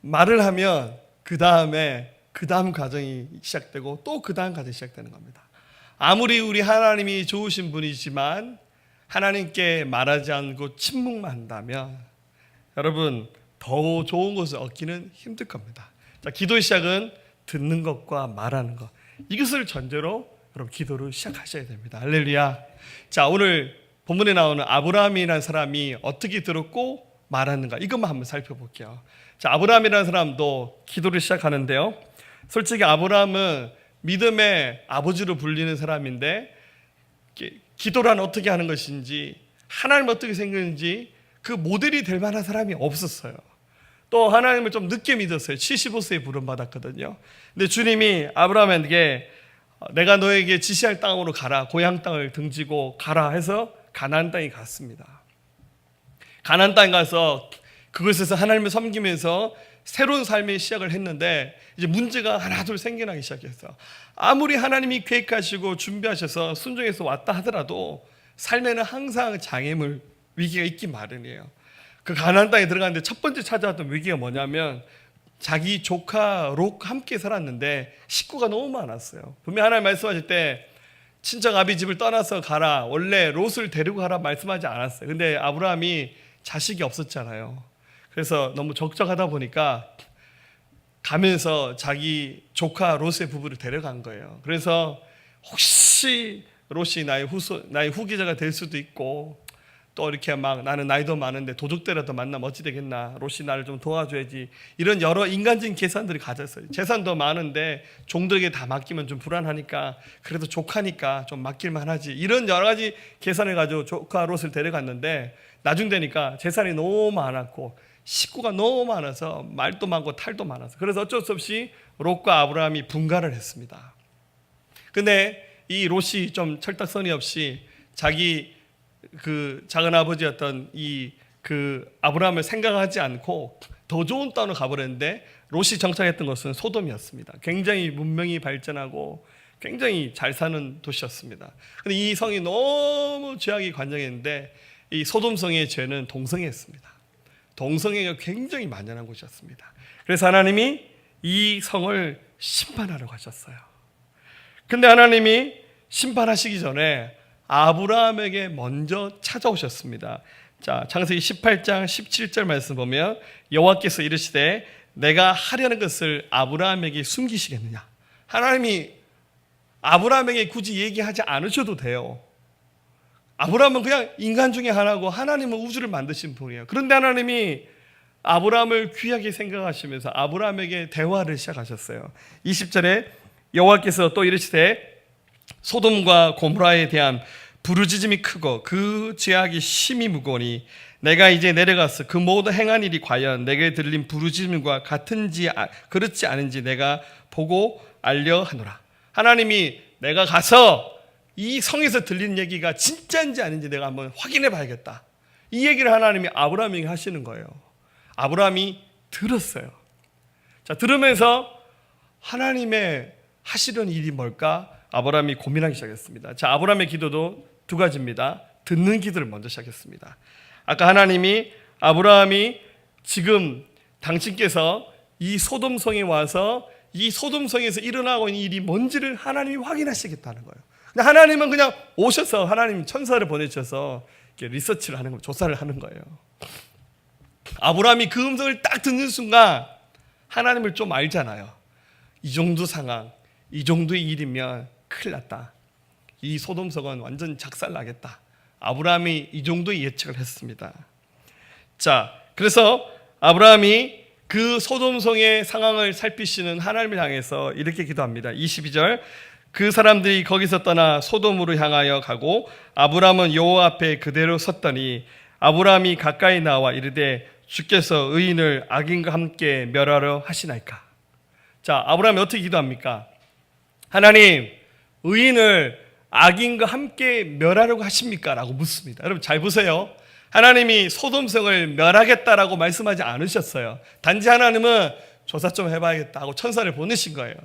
말을 하면 그 다음에 그 다음 과정이 시작되고 또 그 다음 과정이 시작되는 겁니다. 아무리 우리 하나님이 좋으신 분이지만 하나님께 말하지 않고 침묵만 한다면 여러분, 더 좋은 것을 얻기는 힘들 겁니다. 자, 기도의 시작은 듣는 것과 말하는 것, 이것을 전제로 여러분 기도를 시작하셔야 됩니다. 할렐루야. 자, 오늘 본문에 나오는 아브라함이라는 사람이 어떻게 들었고 말하는가, 이것만 한번 살펴볼게요. 자, 아브라함이라는 사람도 기도를 시작하는데요. 솔직히 아브라함은 믿음의 아버지로 불리는 사람인데 기도란 어떻게 하는 것인지, 하나님 어떻게 생겼는지 그 모델이 될 만한 사람이 없었어요. 또 하나님을 좀 늦게 믿었어요. 75세에 부름받았거든요. 근데 주님이 아브라함에게 내가 너에게 지시할 땅으로 가라, 고향 땅을 등지고 가라 해서 가나안 땅에 갔습니다. 가나안 땅에 가서 그곳에서 하나님을 섬기면서 새로운 삶의 시작을 했는데 이제 문제가 하나둘 생겨나기 시작했어요. 아무리 하나님이 계획하시고 준비하셔서 순종해서 왔다 하더라도 삶에는 항상 장애물, 위기가 있기 마련이에요. 그 가나안 땅에 들어갔는데 첫 번째 찾아왔던 위기가 뭐냐면 자기 조카 롯과 함께 살았는데 식구가 너무 많았어요. 분명히 하나님 말씀하실 때 친척 아비 집을 떠나서 가라, 원래 롯을 데리고 가라 말씀하지 않았어요. 근데 아브라함이 자식이 없었잖아요. 그래서 너무 적적하다 보니까 가면서 자기 조카 롯의 부부를 데려간 거예요. 그래서 혹시 롯이 나의 후계자가 될 수도 있고 또 이렇게 막 나는 나이도 많은데 도적들이라도 만나면 어찌 되겠나, 롯이 나를 좀 도와줘야지, 이런 여러 인간적인 계산들이 가졌어요. 재산도 많은데 종들에게 다 맡기면 좀 불안하니까 그래도 조카니까 좀 맡길만 하지, 이런 여러 가지 계산을 가지고 조카 롯을 데려갔는데 나중 되니까 재산이 너무 많았고 식구가 너무 많아서 말도 많고 탈도 많아서, 그래서 어쩔 수 없이 롯과 아브라함이 분가를 했습니다. 근데 이 롯이 좀 철딱서니 없이 자기 그 작은 아버지였던 그 아브라함을 생각하지 않고 더 좋은 땅으로 가버렸는데 롯이 정착했던 것은 소돔이었습니다. 굉장히 문명이 발전하고 굉장히 잘 사는 도시였습니다. 근데 이 성이 너무 죄악이 관영했는데 이 소돔성의 죄는 동성애였습니다. 동성애가 굉장히 만연한 곳이었습니다. 그래서 하나님이 이 성을 심판하려고 하셨어요. 근데 하나님이 심판하시기 전에 아브라함에게 먼저 찾아오셨습니다. 자, 창세기 18장 17절 말씀 보면 여호와께서 이르시되 내가 하려는 것을 아브라함에게 숨기시겠느냐. 하나님이 아브라함에게 굳이 얘기하지 않으셔도 돼요. 아브라함은 그냥 인간 중에 하나고 하나님은 우주를 만드신 분이에요. 그런데 하나님이 아브라함을 귀하게 생각하시면서 아브라함에게 대화를 시작하셨어요. 20절에 여호와께서 또 이르시되 소돔과 고모라에 대한 부르짖음이 크고 그 죄악이 심히 무거우니 내가 이제 내려가서 그 모든 행한 일이 과연 내게 들린 부르짖음과 같은지 그렇지 않은지 내가 보고 알려 하노라. 하나님이 내가 가서 이 성에서 들리는 얘기가 진짜인지 아닌지 내가 한번 확인해 봐야겠다. 이 얘기를 하나님이 아브라함에게 하시는 거예요. 아브라함이 들었어요. 자, 들으면서 하나님의 하시려는 일이 뭘까? 아브라함이 고민하기 시작했습니다. 자, 아브라함의 기도도 두 가지입니다. 듣는 기도를 먼저 시작했습니다. 아까 하나님이 아브라함이 지금 당신께서 이 소돔성에 와서 이 소돔성에서 일어나고 있는 일이 뭔지를 하나님이 확인하시겠다는 거예요. 하나님은 그냥 오셔서 하나님 천사를 보내셔서 이렇게 리서치를 하는 거예요. 조사를 하는 거예요. 아브라함이 그 음성을 딱 듣는 순간 하나님을 좀 알잖아요. 이 정도 상황, 이 정도의 일이면 큰일 났다. 이 소돔성은 완전 작살나겠다. 아브라함이 이 정도의 예측을 했습니다. 자, 그래서 아브라함이 그 소돔성의 상황을 살피시는 하나님을 향해서 이렇게 기도합니다. 22절, 그 사람들이 거기서 떠나 소돔으로 향하여 가고 아브라함은 여호와 앞에 그대로 섰더니 아브라함이 가까이 나와 이르되 주께서 의인을 악인과 함께 멸하려 하시나이까. 자, 아브라함이 어떻게 기도합니까? 하나님, 의인을 악인과 함께 멸하려고 하십니까? 라고 묻습니다. 여러분 잘 보세요. 하나님이 소돔성을 멸하겠다라고 말씀하지 않으셨어요. 단지 하나님은 조사 좀 해봐야겠다 하고 천사를 보내신 거예요.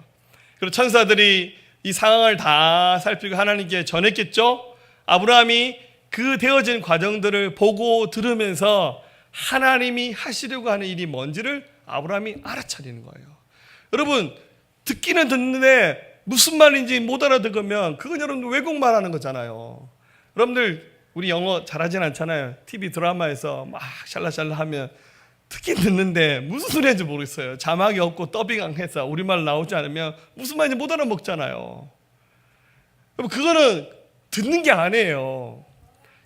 그리고 천사들이 이 상황을 다 살피고 하나님께 전했겠죠. 아브라함이 그 되어진 과정들을 보고 들으면서 하나님이 하시려고 하는 일이 뭔지를 아브라함이 알아차리는 거예요. 여러분, 듣기는 듣는데 무슨 말인지 못 알아듣으면 그건 여러분들 왜곡만 하는 거잖아요. 여러분들 우리 영어 잘하진 않잖아요. TV 드라마에서 막 샬라샬라 하면 듣긴 듣는데 무슨 소리인지 모르겠어요. 자막이 없고 더빙해서 우리말 나오지 않으면 무슨 말인지 못 알아먹잖아요. 그거는 듣는 게 아니에요.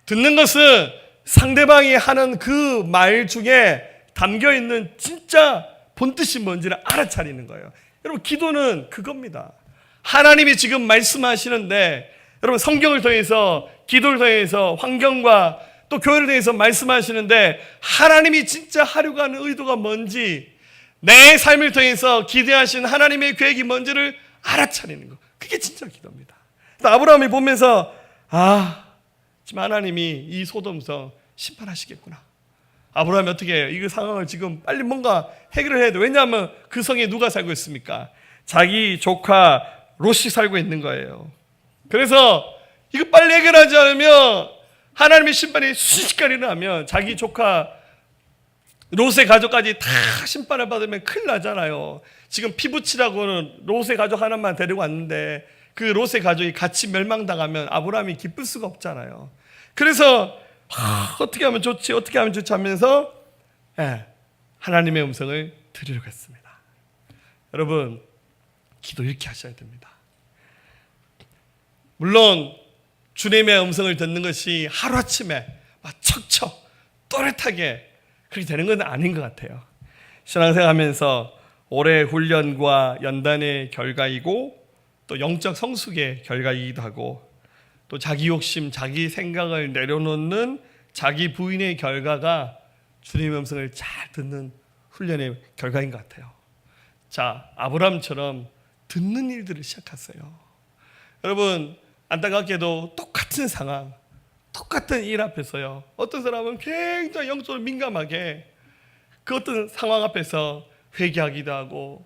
듣는 것은 상대방이 하는 그 말 중에 담겨있는 진짜 본뜻이 뭔지를 알아차리는 거예요. 여러분, 기도는 그겁니다. 하나님이 지금 말씀하시는데 여러분, 성경을 통해서 기도를 통해서 환경과 또 교회를 통해서 말씀하시는데 하나님이 진짜 하려고 하는 의도가 뭔지, 내 삶을 통해서 기대하신 하나님의 계획이 뭔지를 알아차리는 거, 그게 진짜 기도입니다. 아브라함이 보면서 지금 하나님이 이 소돔성 심판하시겠구나. 아브라함이 어떻게 해요? 이 상황을 지금 빨리 뭔가 해결을 해야 돼. 왜냐하면 그 성에 누가 살고 있습니까? 자기 조카 롯이 살고 있는 거예요. 그래서 이거 빨리 해결하지 않으면 하나님의 심판이 순식간에 일어나면 자기 조카 롯의 가족까지 다 심판을 받으면 큰일 나잖아요. 지금 피부치라고는 롯의 가족 하나만 데리고 왔는데 그 롯의 가족이 같이 멸망당하면 아브라함이 기쁠 수가 없잖아요. 그래서 어떻게 하면 좋지 하면서 하나님의 음성을 들으려고 했습니다. 여러분, 기도 이렇게 하셔야 됩니다. 물론 주님의 음성을 듣는 것이 하루아침에 막 척척 또렷하게 그렇게 되는 건 아닌 것 같아요. 신앙생활하면서 오래 훈련과 연단의 결과이고 또 영적 성숙의 결과이기도 하고 또 자기 욕심, 자기 생각을 내려놓는 자기 부인의 결과가 주님의 음성을 잘 듣는 훈련의 결과인 것 같아요. 자, 아브라함처럼 듣는 일들을 시작하세요. 여러분, 안타깝게도 똑같은 상황, 똑같은 일 앞에서요, 어떤 사람은 굉장히 영적으로 민감하게 그 어떤 상황 앞에서 회개하기도 하고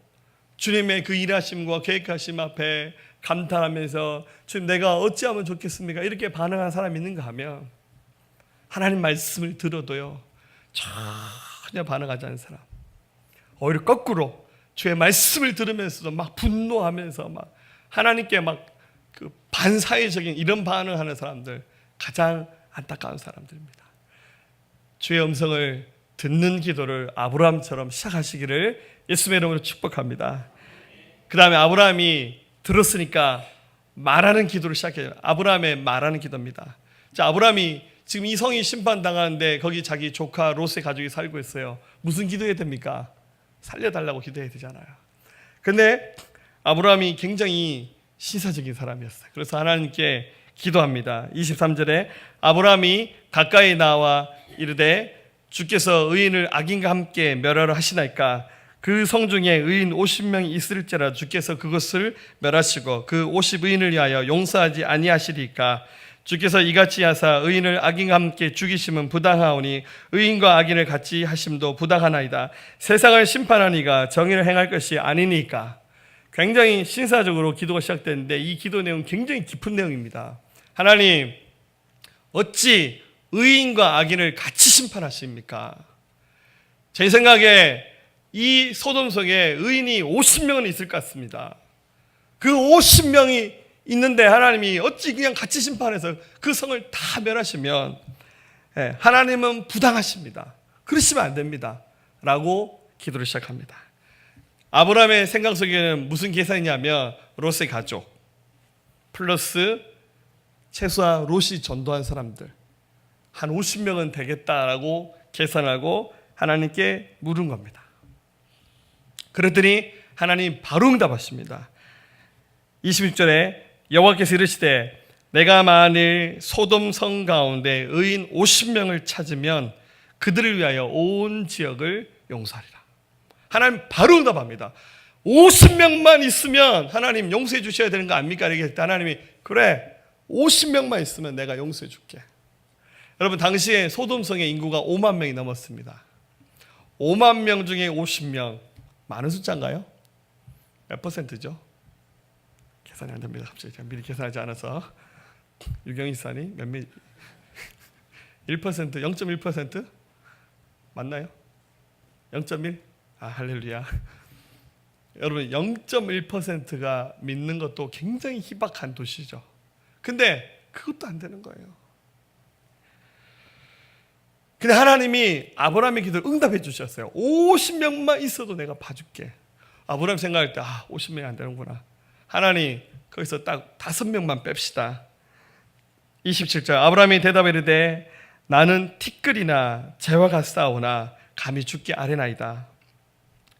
주님의 그 일하심과 계획하심 앞에 감탄하면서 주님, 내가 어찌하면 좋겠습니까? 이렇게 반응하는 사람이 있는가 하면 하나님 말씀을 들어도요 전혀 반응하지 않는 사람, 오히려 거꾸로 주의 말씀을 들으면서도 막 분노하면서 막 하나님께 막 그 반사회적인 이런 반응하는 사람들, 가장 안타까운 사람들입니다. 주의 음성을 듣는 기도를 아브라함처럼 시작하시기를 예수님의 이름으로 축복합니다. 그 다음에 아브라함이 들었으니까 말하는 기도를 시작해요. 아브라함의 말하는 기도입니다. 자, 아브라함이 지금 이 성이 심판당하는데 거기 자기 조카 롯의 가족이 살고 있어요. 무슨 기도해야 됩니까? 살려달라고 기도해야 되잖아요. 근데 아브라함이 굉장히 신사적인 사람이었어요. 그래서 하나님께 기도합니다. 23절에 아브라함이 가까이 나와 이르되 주께서 의인을 악인과 함께 멸하려 하시나이까 그 성 중에 의인 50명이 있을지라 주께서 그것을 멸하시고 그 50의인을 위하여 용서하지 아니하시리까 주께서 이같이 하사 의인을 악인과 함께 죽이심은 부당하오니 의인과 악인을 같이 하심도 부당하나이다. 세상을 심판하는 이가 정의를 행할 것이 아니니까. 굉장히 신사적으로 기도가 시작되는데 이 기도 내용은 굉장히 깊은 내용입니다. 하나님, 어찌 의인과 악인을 같이 심판하십니까? 제 생각에 이 소돔 속에 의인이 50명은 있을 것 같습니다. 그 50명이 있는데 하나님이 어찌 그냥 같이 심판해서 그 성을 다 멸하시면 하나님은 부당하십니다. 그러시면 안 됩니다. 라고 기도를 시작합니다. 아브라함의 생각 속에는 무슨 계산이냐면 롯의 가족 플러스 최소한 롯이 전도한 사람들 한 50명은 되겠다라고 계산하고 하나님께 물은 겁니다. 그랬더니 하나님 바로 응답하십니다. 26절에 여호와께서 이르시되 내가 만일 소돔 성 가운데 의인 50명을 찾으면 그들을 위하여 온 지역을 용서하리라. 하나님 바로 응답합니다. 50명만 있으면 하나님 용서해 주셔야 되는 거 아닙니까? 이렇게 할 때 하나님이 그래 50명만 있으면 내가 용서해 줄게. 여러분 당시에 소돔성의 인구가 5만 명이 넘었습니다. 5만 명 중에 50명 많은 숫자인가요? 몇 퍼센트죠? 계산이 안 됩니다. 갑자기 제가 미리 계산하지 않아서 유경이사니 몇몇 1%, 0.1% 맞나요? 0.1? 아 할렐루야. 여러분 0.1%가 믿는 것도 굉장히 희박한 도시죠. 근데 그것도 안 되는 거예요. 근데 하나님이 아브라함의 기도를 응답해 주셨어요. 50명만 있어도 내가 봐줄게. 아브라함 생각할 때 50명이 안 되는구나. 하나님 거기서 딱 5명만 뺍시다. 27절 아브라함이 대답해 이르되 나는 티끌이나 재와 같사오나 감히 죽게 아뢰나이다.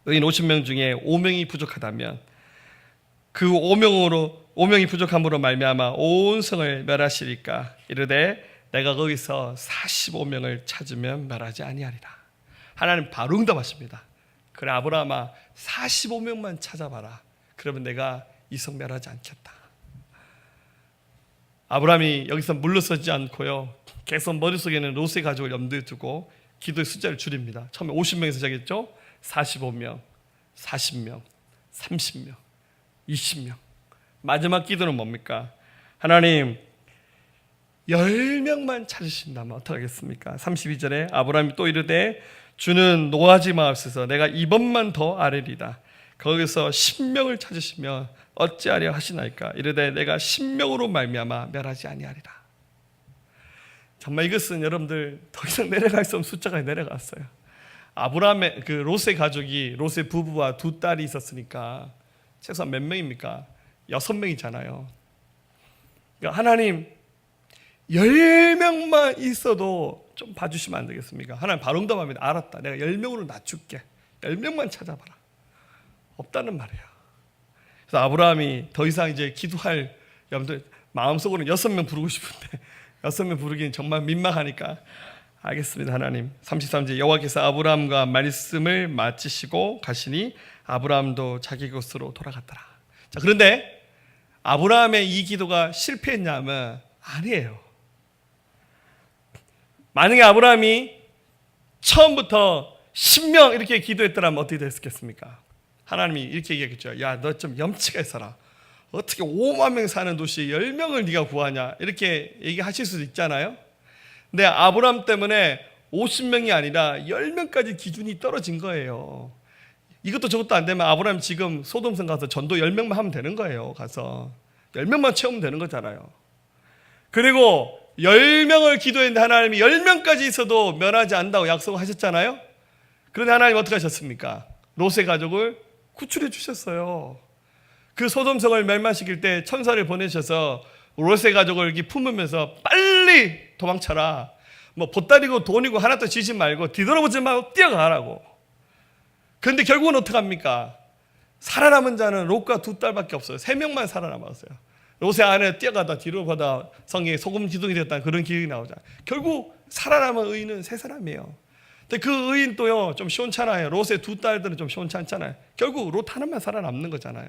의인 50명 중에 5명이 부족하다면 그 5명이 부족함으로 말미암아 온 성을 멸하시리까 이르되 내가 거기서 45명을 찾으면 멸하지 아니하리라. 하나님 바로 응답하십니다. 그래 아브라함아 45명만 찾아봐라. 그러면 내가 이 성 멸하지 않겠다. 아브라함이 여기서 물러서지 않고요. 계속 머릿속에는 롯의 가족을 염두에 두고 기도의 숫자를 줄입니다. 처음에 50명에서 시작했죠. 45명, 40명, 30명, 20명. 마지막 기도는 뭡니까? 하나님 10명만 찾으신다면 어떡하겠습니까? 32절에 아브라함이 또 이르되 주는 노하지 마옵소서 내가 이번만 더 아뢰리다. 거기서 10명을 찾으시면 어찌하려 하시나이까? 이르되 내가 10명으로 말미암아 멸하지 아니하리라. 정말 이것은 여러분들 더 이상 내려갈 수 없는 숫자가 내려갔어요. 아브라함의 그 롯의 가족이 롯의 부부와 2딸이 있었으니까 최소한 몇 명입니까? 6명이잖아요. 그러니까 하나님 10명만 있어도 좀 봐주시면 안 되겠습니까? 하나님 바로 응답합니다. 알았다. 내가 10명으로 낮출게. 10명만 찾아봐라. 없다는 말이에요. 그래서 아브라함이 더 이상 이제 기도할 염두 마음속으로는 6명 부르고 싶은데 6명 부르기는 정말 민망하니까 알겠습니다. 하나님 33절 여호와께서 아브라함과 말씀을 마치시고 가시니 아브라함도 자기 곳으로 돌아갔더라. 자 그런데 아브라함의 이 기도가 실패했냐면 아니에요. 만약에 아브라함이 처음부터 10명 이렇게 기도했더라면 어떻게 됐겠습니까? 하나님이 이렇게 얘기했겠죠. 야, 너 좀 염치가 있어라. 어떻게 5만 명 사는 도시에 10명을 네가 구하냐 이렇게 얘기하실 수도 있잖아요. 근데 아브라함 때문에 50명이 아니라 10명까지 기준이 떨어진 거예요. 이것도 저것도 안 되면 아브라함 지금 소돔성 가서 전도 10명만 하면 되는 거예요. 가서 10명만 채우면 되는 거잖아요. 그리고 10명을 기도했는데 하나님이 10명까지 있어도 멸하지 않는다고 약속하셨잖아요. 그런데 하나님 어떻게 하셨습니까? 롯의 가족을 구출해 주셨어요. 그 소돔성을 멸망시킬 때 천사를 보내셔서 롯의 가족을 이렇게 품으면서 빨리 도망쳐라. 뭐 보따리고 돈이고 하나도 지지 말고 뒤돌아보지 말고 뛰어가라고. 그런데 결국은 어떻게 합니까? 살아남은 자는 롯과 2딸밖에 없어요. 3명만 살아남았어요. 롯의 아내 뛰어가다 뒤로 가다 성경에 소금 기둥이 되었다는 그런 기억이 나오잖아요. 결국 살아남은 의인은 세 사람이에요. 근데 그 의인 또요 좀 시원찮아요. 롯의 두 딸들은 좀 시원찮잖아요. 결국 롯 하나만 살아남는 거잖아요.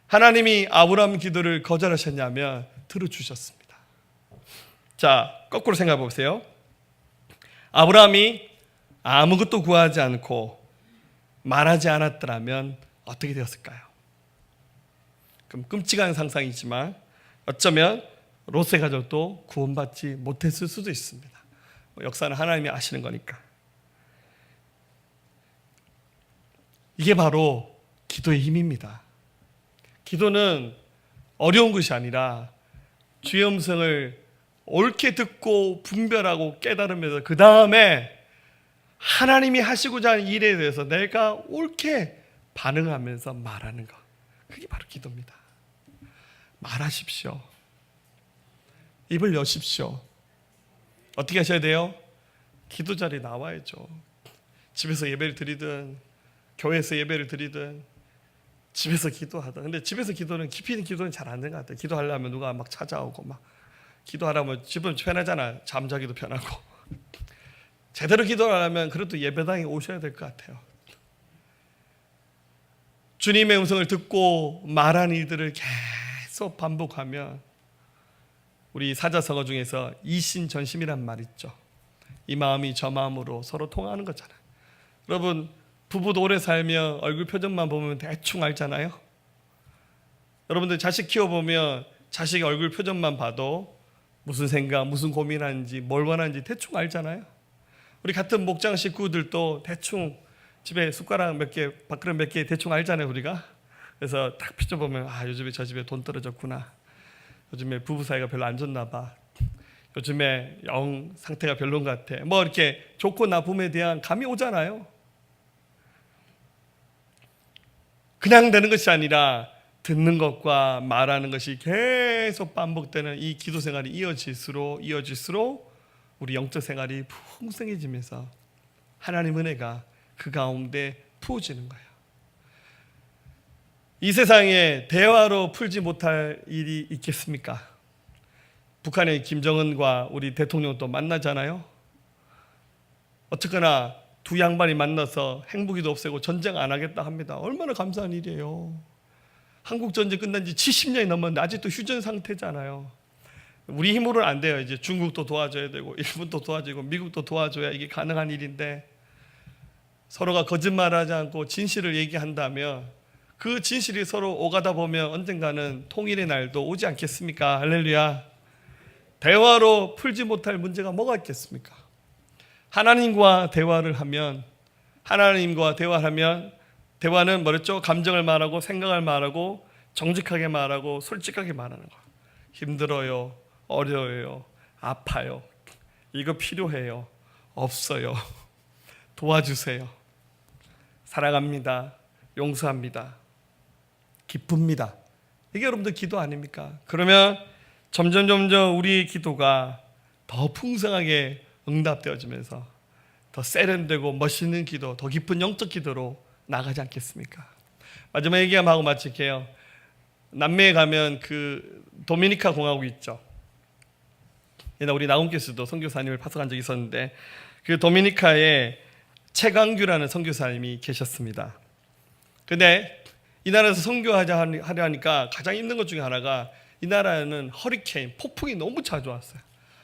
하나님이 아브라함 기도를 거절하셨냐면 들어주셨습니다. 자, 거꾸로 생각해 보세요. 아브라함이 아무것도 구하지 않고 말하지 않았더라면 어떻게 되었을까요? 그럼 끔찍한 상상이지만 어쩌면 롯의 가족도 구원받지 못했을 수도 있습니다. 역사는 하나님이 아시는 거니까. 이게 바로 기도의 힘입니다. 기도는 어려운 것이 아니라 주의 음성을 옳게 듣고 분별하고 깨달으면서 그 다음에 하나님이 하시고자 하는 일에 대해서 내가 옳게 반응하면서 말하는 것. 그게 바로 기도입니다. 말하십시오. 입을 여십시오. 어떻게 하셔야 돼요? 기도 자리에 나와야죠. 집에서 예배를 드리든 교회에서 예배를 드리든 집에서 기도하든. 근데 집에서 기도는 깊이 있는 기도는 잘 안 되는 것 같아요. 기도하려면 누가 막 찾아오고 막 기도하려면 집은 편하잖아. 잠자기도 편하고. 제대로 기도하려면 그래도 예배당에 오셔야 될 것 같아요. 주님의 음성을 듣고 말한 일들을 계속 반복하면 우리 사자성어 중에서 이신전심이란 말 있죠. 이 마음이 저 마음으로 서로 통하는 거잖아요. 여러분 부부도 오래 살면 얼굴 표정만 보면 대충 알잖아요. 여러분들 자식 키워보면 자식 얼굴 표정만 봐도 무슨 생각, 무슨 고민하는지, 뭘 원하는지 대충 알잖아요. 우리 같은 목장 식구들도 대충 집에 숟가락 몇 개, 밥그릇 몇 개 대충 알잖아요, 우리가. 그래서 딱 비춰보면 아, 요즘에 저 집에 돈 떨어졌구나. 요즘에 부부 사이가 별로 안 좋나 봐. 요즘에 영 상태가 별론 것 같아. 뭐 이렇게 좋고 나쁨에 대한 감이 오잖아요. 그냥 되는 것이 아니라 듣는 것과 말하는 것이 계속 반복되는 이 기도 생활이 이어질수록 우리 영적 생활이 풍성해지면서 하나님 은혜가 그 가운데 부어지는 거예요. 이 세상에 대화로 풀지 못할 일이 있겠습니까? 북한의 김정은과 우리 대통령도 만나잖아요. 어쨌거나 두 양반이 만나서 핵무기도 없애고 전쟁 안 하겠다 합니다. 얼마나 감사한 일이에요. 한국 전쟁 끝난 지 70년이 넘었는데 아직도 휴전 상태잖아요. 우리 힘으로는 안 돼요. 이제 중국도 도와줘야 되고 일본도 도와주고 미국도 도와줘야 이게 가능한 일인데 서로가 거짓말하지 않고 진실을 얘기한다면 그 진실이 서로 오가다 보면 언젠가는 통일의 날도 오지 않겠습니까? 할렐루야. 대화로 풀지 못할 문제가 뭐가 있겠습니까? 하나님과 대화를 하면 대화는 뭐랬죠? 감정을 말하고 생각을 말하고 정직하게 말하고 솔직하게 말하는 거. 힘들어요. 어려워요. 아파요. 이거 필요해요. 없어요. 도와주세요. 사랑합니다. 용서합니다. 기쁩니다. 이게 여러분들 기도 아닙니까? 그러면 점점 우리의 기도가 더 풍성하게 응답되어지면서 더 세련되고 멋있는 기도, 더 깊은 영적 기도로 나가지 않겠습니까? 마지막 얘기하고 마칠게요. 남미에 가면 그 도미니카 공화국 있죠. 옛날 우리 나훈께서도 선교사님을 파송한 적이 있었는데 그 도미니카에 최강규라는 선교사님이 계셨습니다. 근데 이 나라에서 선교하려 하니까 가장 힘든 것 중에 하나가 이 나라에는 허리케인, 폭풍이 너무 자주 왔어요.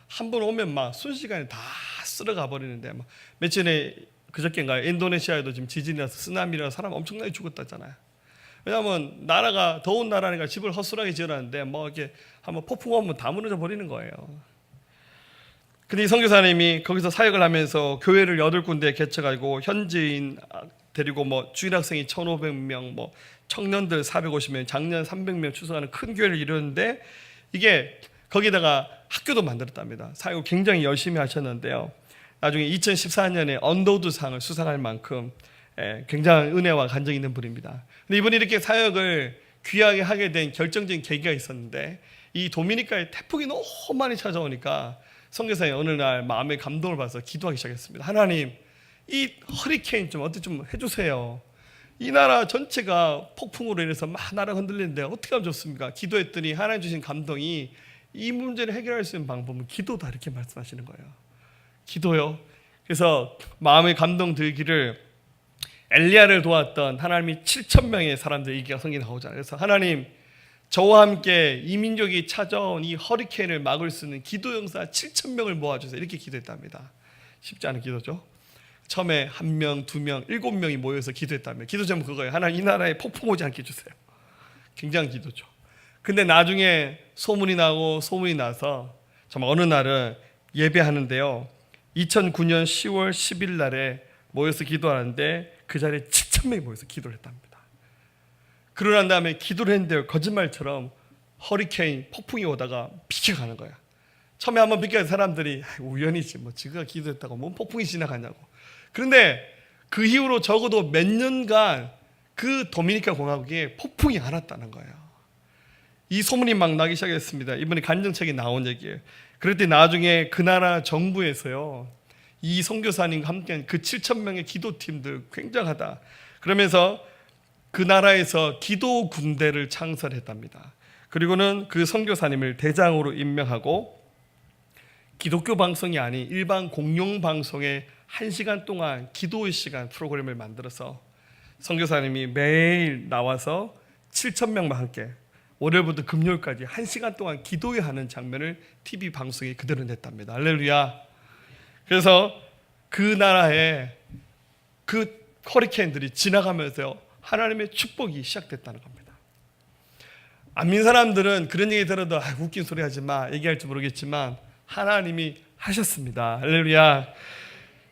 한 번 오면 막 순식간에 다 쓸어가 버리는데 막 며칠에 그저께인가요? 인도네시아에도 지금 지진이 나서 쓰나미라서 사람 엄청나게 죽었다잖아요. 왜냐하면 나라가 더운 나라니까 집을 허술하게 지어놨는데 뭐 이렇게 한번 폭풍 오면 다 무너져 버리는 거예요. 근데 이 선교사님이 거기서 사역을 하면서 교회를 8군데 개척하고 현지인 데리고 뭐 주일 학생이 1,500명, 뭐 청년들 450명, 장년 300명 추수하는 큰 교회를 이루는데 이게 거기다가 학교도 만들었답니다. 사역을 굉장히 열심히 하셨는데요. 나중에 2014년에 언더우드상을 수상할 만큼 굉장한 은혜와 간정이 있는 분입니다. 근데 이분이 이렇게 사역을 귀하게 하게 된 결정적인 계기가 있었는데 이 도미니카에 태풍이 너무 많이 찾아오니까 선교사님 어느 날 마음의 감동을 받아서 기도하기 시작했습니다. 하나님, 이 허리케인 좀 어떻게 좀 해주세요. 이 나라 전체가 폭풍으로 인해서 막 나라가 흔들리는데 어떻게 하면 좋습니까? 기도했더니 하나님 주신 감동이 이 문제를 해결할 수 있는 방법은 기도다 이렇게 말씀하시는 거예요. 기도요. 그래서 마음의 감동 들기를 엘리야를 도왔던 하나님이 7,000명의 사람들 얘기가 성경에 나오잖아요. 그래서 하나님 저와 함께 이 민족이 찾아온 이 허리케인을 막을 수 있는 기도 용사 7,000명을 모아주세요. 이렇게 기도했답니다. 쉽지 않은 기도죠. 처음에 1명, 2명, 7명이 모여서 기도했다며. 기도 제목 그거예요. 하나님 이 나라에 폭풍 오지 않게 해주세요. 굉장한 기도죠. 근데 나중에 소문이 나서 정말 어느 날은 예배하는데요, 2009년 10월 10일 날에 모여서 기도하는데 그 자리에 7,000명이 모여서 기도를 했답니다. 그러고 난 다음에 기도를 했는데 거짓말처럼 허리케인 폭풍이 오다가 비켜가는 거야. 처음에 한번 비켜서 사람들이 우연이지 뭐 지가 기도했다고 뭔 폭풍이 지나가냐고. 그런데 그 이후로 적어도 몇 년간 그 도미니카 공화국에 폭풍이 안 왔다는 거예요. 이 소문이 막 나기 시작했습니다. 이번에 간증책에 나온 얘기예요. 그럴 때 나중에 그 나라 정부에서요, 이 선교사님과 함께한 그 7,000명의 기도팀들 굉장하다 그러면서 그 나라에서 기도 군대를 창설했답니다. 그리고는 그 선교사님을 대장으로 임명하고 기독교 방송이 아닌 일반 공영 방송에 1시간 동안 기도의 시간 프로그램을 만들어서 선교사님이 매일 나와서 7,000명과 함께 월요일부터 금요일까지 1시간 동안 기도해야 하는 장면을 TV 방송에 그대로 냈답니다. 할렐루야. 그래서 그 나라에 그 허리케인들이 지나가면서 하나님의 축복이 시작됐다는 겁니다. 안 믿는 사람들은 그런 얘기 들어도 웃긴 소리 하지 마 얘기할지 모르겠지만 하나님이 하셨습니다. 할렐루야.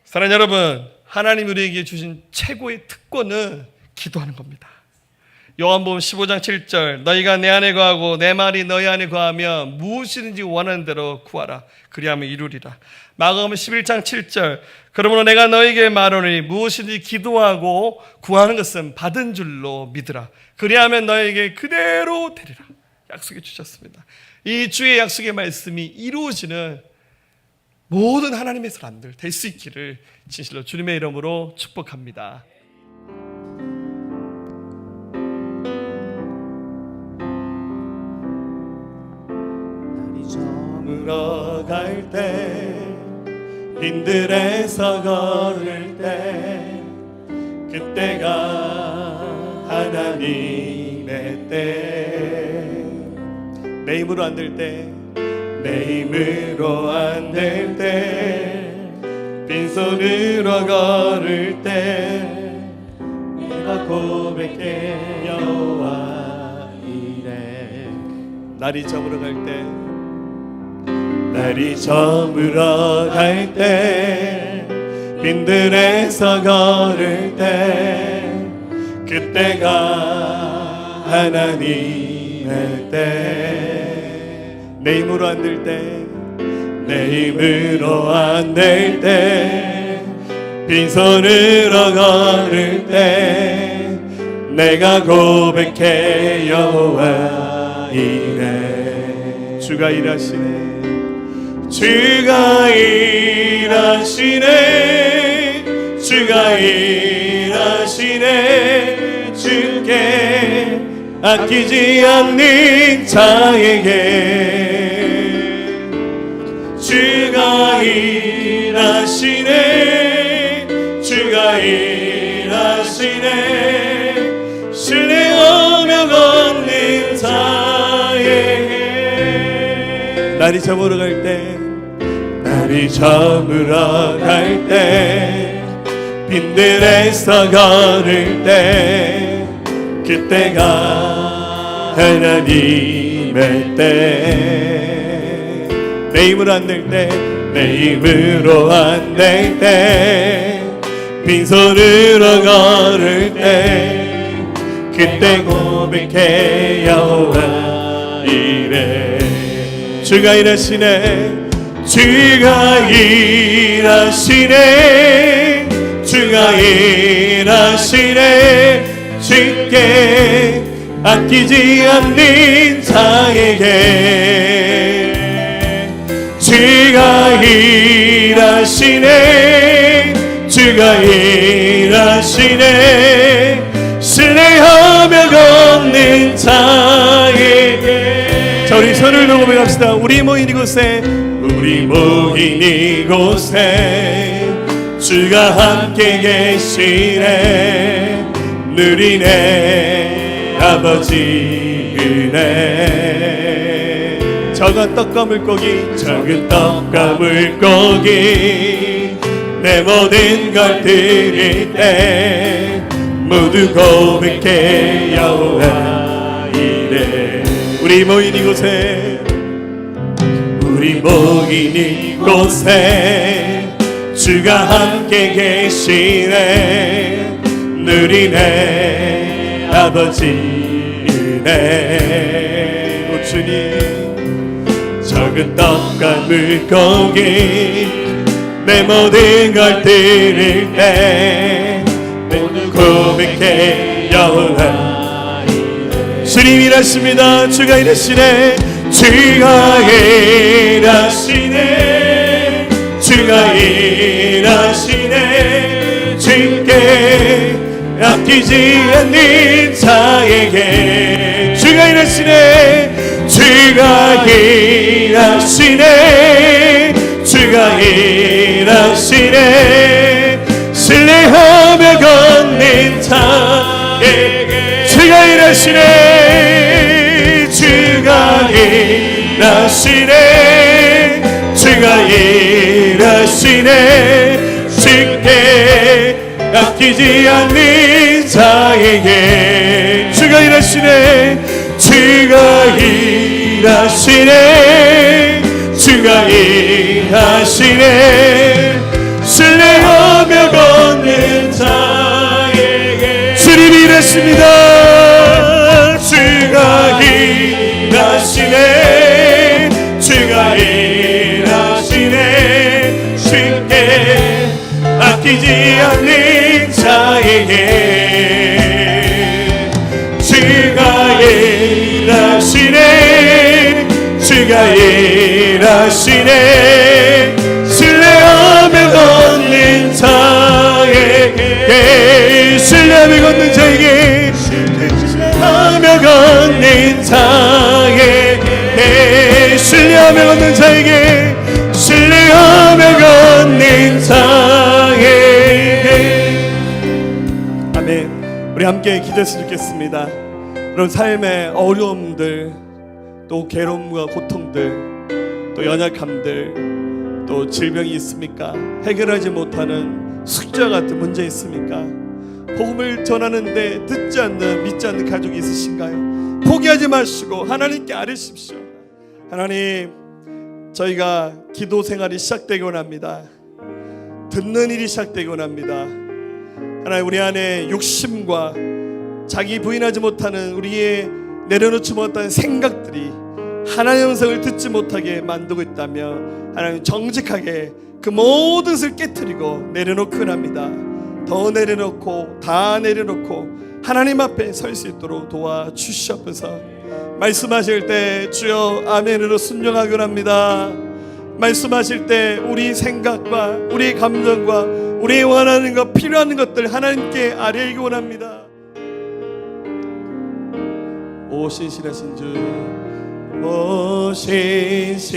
사랑하는 여러분, 하나님 우리에게 주신 최고의 특권은 기도하는 겁니다. 요한복음 15장 7절 너희가 내 안에 거하고 내 말이 너희 안에 거하면 무엇이든지 원하는 대로 구하라 그리하면 이루리라. 마가복음 11장 7절 그러므로 내가 너희에게 말하노니 무엇이든지 기도하고 구하는 것은 받은 줄로 믿으라 그리하면 너희에게 그대로 되리라. 약속해 주셨습니다. 이 주의 약속의 말씀이 이루어지는 모든 하나님의 사람들 될 수 있기를 진실로 주님의 이름으로 축복합니다. 물어갈 때 빈들에서 걸을 때 그때가 하나님의 때 내 힘으로 안 될 때 내 힘으로 안 될 때 빈손으로 걸을 때 내가 고백해 여호와 이래 날이 저물어 갈 때 날이 저물어 갈 때 빈들에서 걸을 때 그때가 하나님의 때 내 힘으로 안 될 때 내 힘으로 안 될 때 빈손으로 걸을 때 내가 고백해 여호와 이래 주가 일하시네 주가 일하시네 주가 일하시네 주께 아끼지 않는 자에게 주가 일하시네 주가 일하시네 신뢰하며 걷는 자에게 날이 저물어 갈 때 날이 저물어 갈 때 빈들에서 걸을 때 그때가 하나님의 때 내 힘으로 안 될 때 내 힘으로 안 될 때 빈손으로 걸을 때 그때 고백해 여호와 이래 주가 일하시네 주가 일하시네 주가 일하시네 주께 아끼지 않는 자에게 주가 일하시네 주가 일하시네 손을 들고 고백합시다. 우리 모인 이곳에, 우리 모인 이곳에 주가 함께 계시네. 누리네 아버지 은혜. 적은 떡과 물고기, 적은 떡과 물고기 내 모든 걸 드릴 때 모두 고백해 여호와 이래. 우리 모인 이곳에, 우리 모인 이곳에 주가 함께 계시네. 누리네 아버지 은혜. 오 주님, 적은 떡과 물고기 내 모든 걸 드릴 때 모두 고백해 여호와 이래. 주님 일하십니다. 주가 일하시네. 주가 일하시네. 주가 일하시네. 주께 아끼지 않는 자에게 주가 일하시네. 주가 일하시네. 주가 일하시네. 신뢰하며 걷는 자에게 주가 일하시네. 주가 일하시네. 주가 일하시네. 쉽게 아끼지 않는 자에게 주가 일하시네. 주가 일하시네. 주가 일하시네. 신뢰하며 걷는 자에게 주님 일하십니다. 주가 일하시네. 주가 일하시네. 쉽게 아끼지 않는 자에게 주가 일하시네. 주가 일하시네. 신뢰하며 걷는 자에게 신뢰하며 걷는 자에게 신뢰하며 걷는 자에게 신뢰하며 걷는 자에게 신뢰하며 걷는 자에게. 아멘. 우리 함께 기도했으면 좋겠습니다. 여러분 삶의 어려움들, 또 괴로움과 고통들, 또 연약함들, 또 질병이 있습니까? 해결하지 못하는 숙제와 같은 문제 있습니까? 복음을 전하는데 듣지 않는, 믿지 않는 가족이 있으신가요? 포기하지 마시고 하나님께 아뢰십시오. 하나님, 저희가 기도 생활이 시작되기 원합니다. 듣는 일이 시작되기 원합니다. 하나님, 우리 안에 욕심과 자기 부인하지 못하는, 우리의 내려놓지 못하는 생각들이 하나님의 음성을 듣지 못하게 만들고 있다면 하나님 정직하게 그 모든 것을 깨트리고 내려놓기 원합니다. 더 내려놓고 다 내려놓고 하나님 앞에 설 수 있도록 도와주시옵소서. 말씀하실 때 주여 아멘으로 순종하기 원합니다. 말씀하실 때 우리 생각과 우리 감정과 우리 원하는 것, 필요한 것들 하나님께 아뢰기 원합니다. 오 신실하신 주, 오 신실하신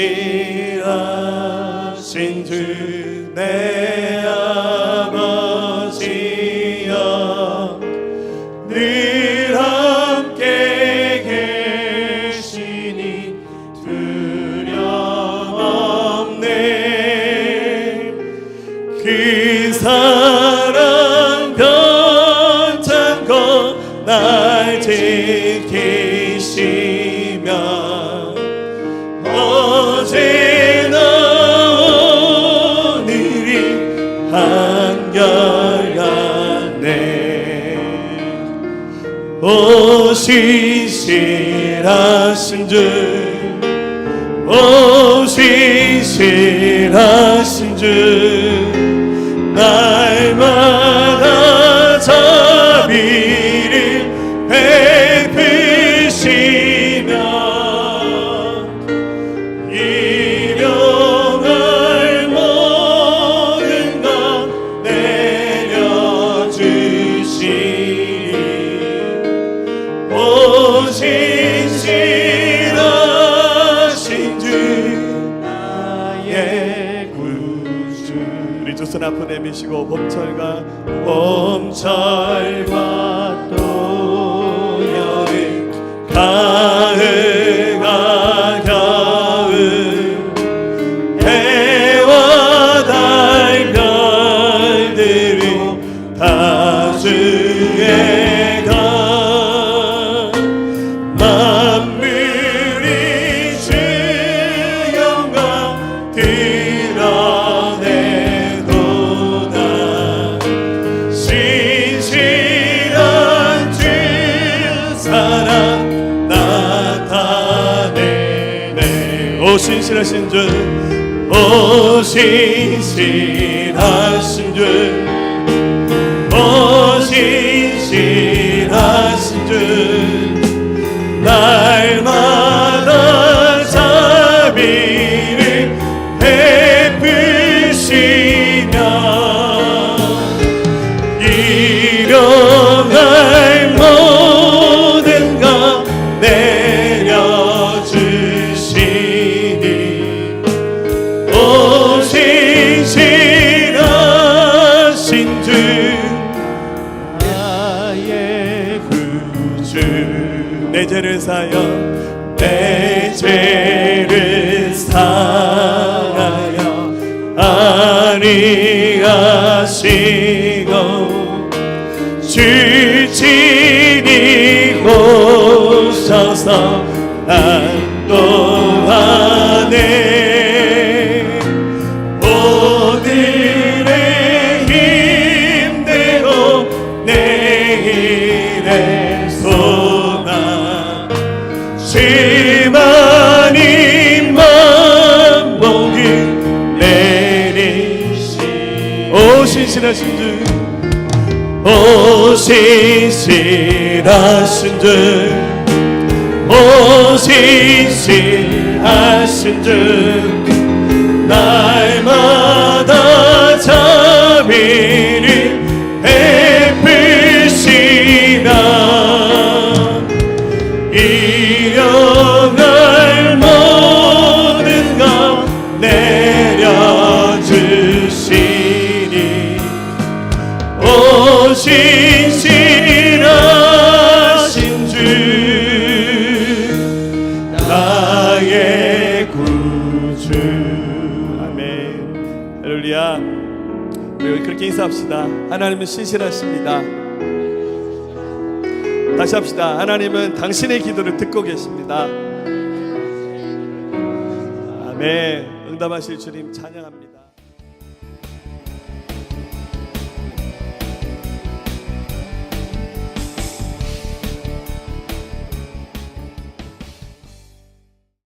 주 내 아버지여, 늘 함께 계시니 두려움 없네. 그 사랑 변찮고 날 지키시며 어제나 오늘이 한결같네. 오 신실하신 주, 오 신실하신 주, 날마다 자비를 베푸시며 일용할 모든 것 내려주시니 오 신실하신 두 손 앞으로 내미시고 봄철과 또 여름 가을과 겨울 해와 달 별들이 다 주의 것 만물이 주 영광 드러내도다 신실한 주 사랑 나타내네. 오 신실하신 주, 오 신실하신 주, 오 신실하신 주, 날마다 자비를 베푸시며 일어날 모든 것 내려주시니 오 신실하신 주 나의 구주 내 죄를 사여 내 죄를 사하여 안위하시고 주 친히 오셔서 안도하네. 오늘의 힘대로 내일의 소망 지만이 만복을 내리시. 오 신실하신 주, 오 신실하신 주, 오 신실하신 주, 날마다 자비를 베푸시며 일어날 모든 것 내려주시니 오 신실하신 주 나의 구주. 아멘. 할렐루야. 우리 그렇게 인사합시다. 하나님은 신실하십니다. 다시 합시다. 하나님은 당신의 기도를 듣고 계십니다. 아멘. 응답하실 주님 찬양합니다.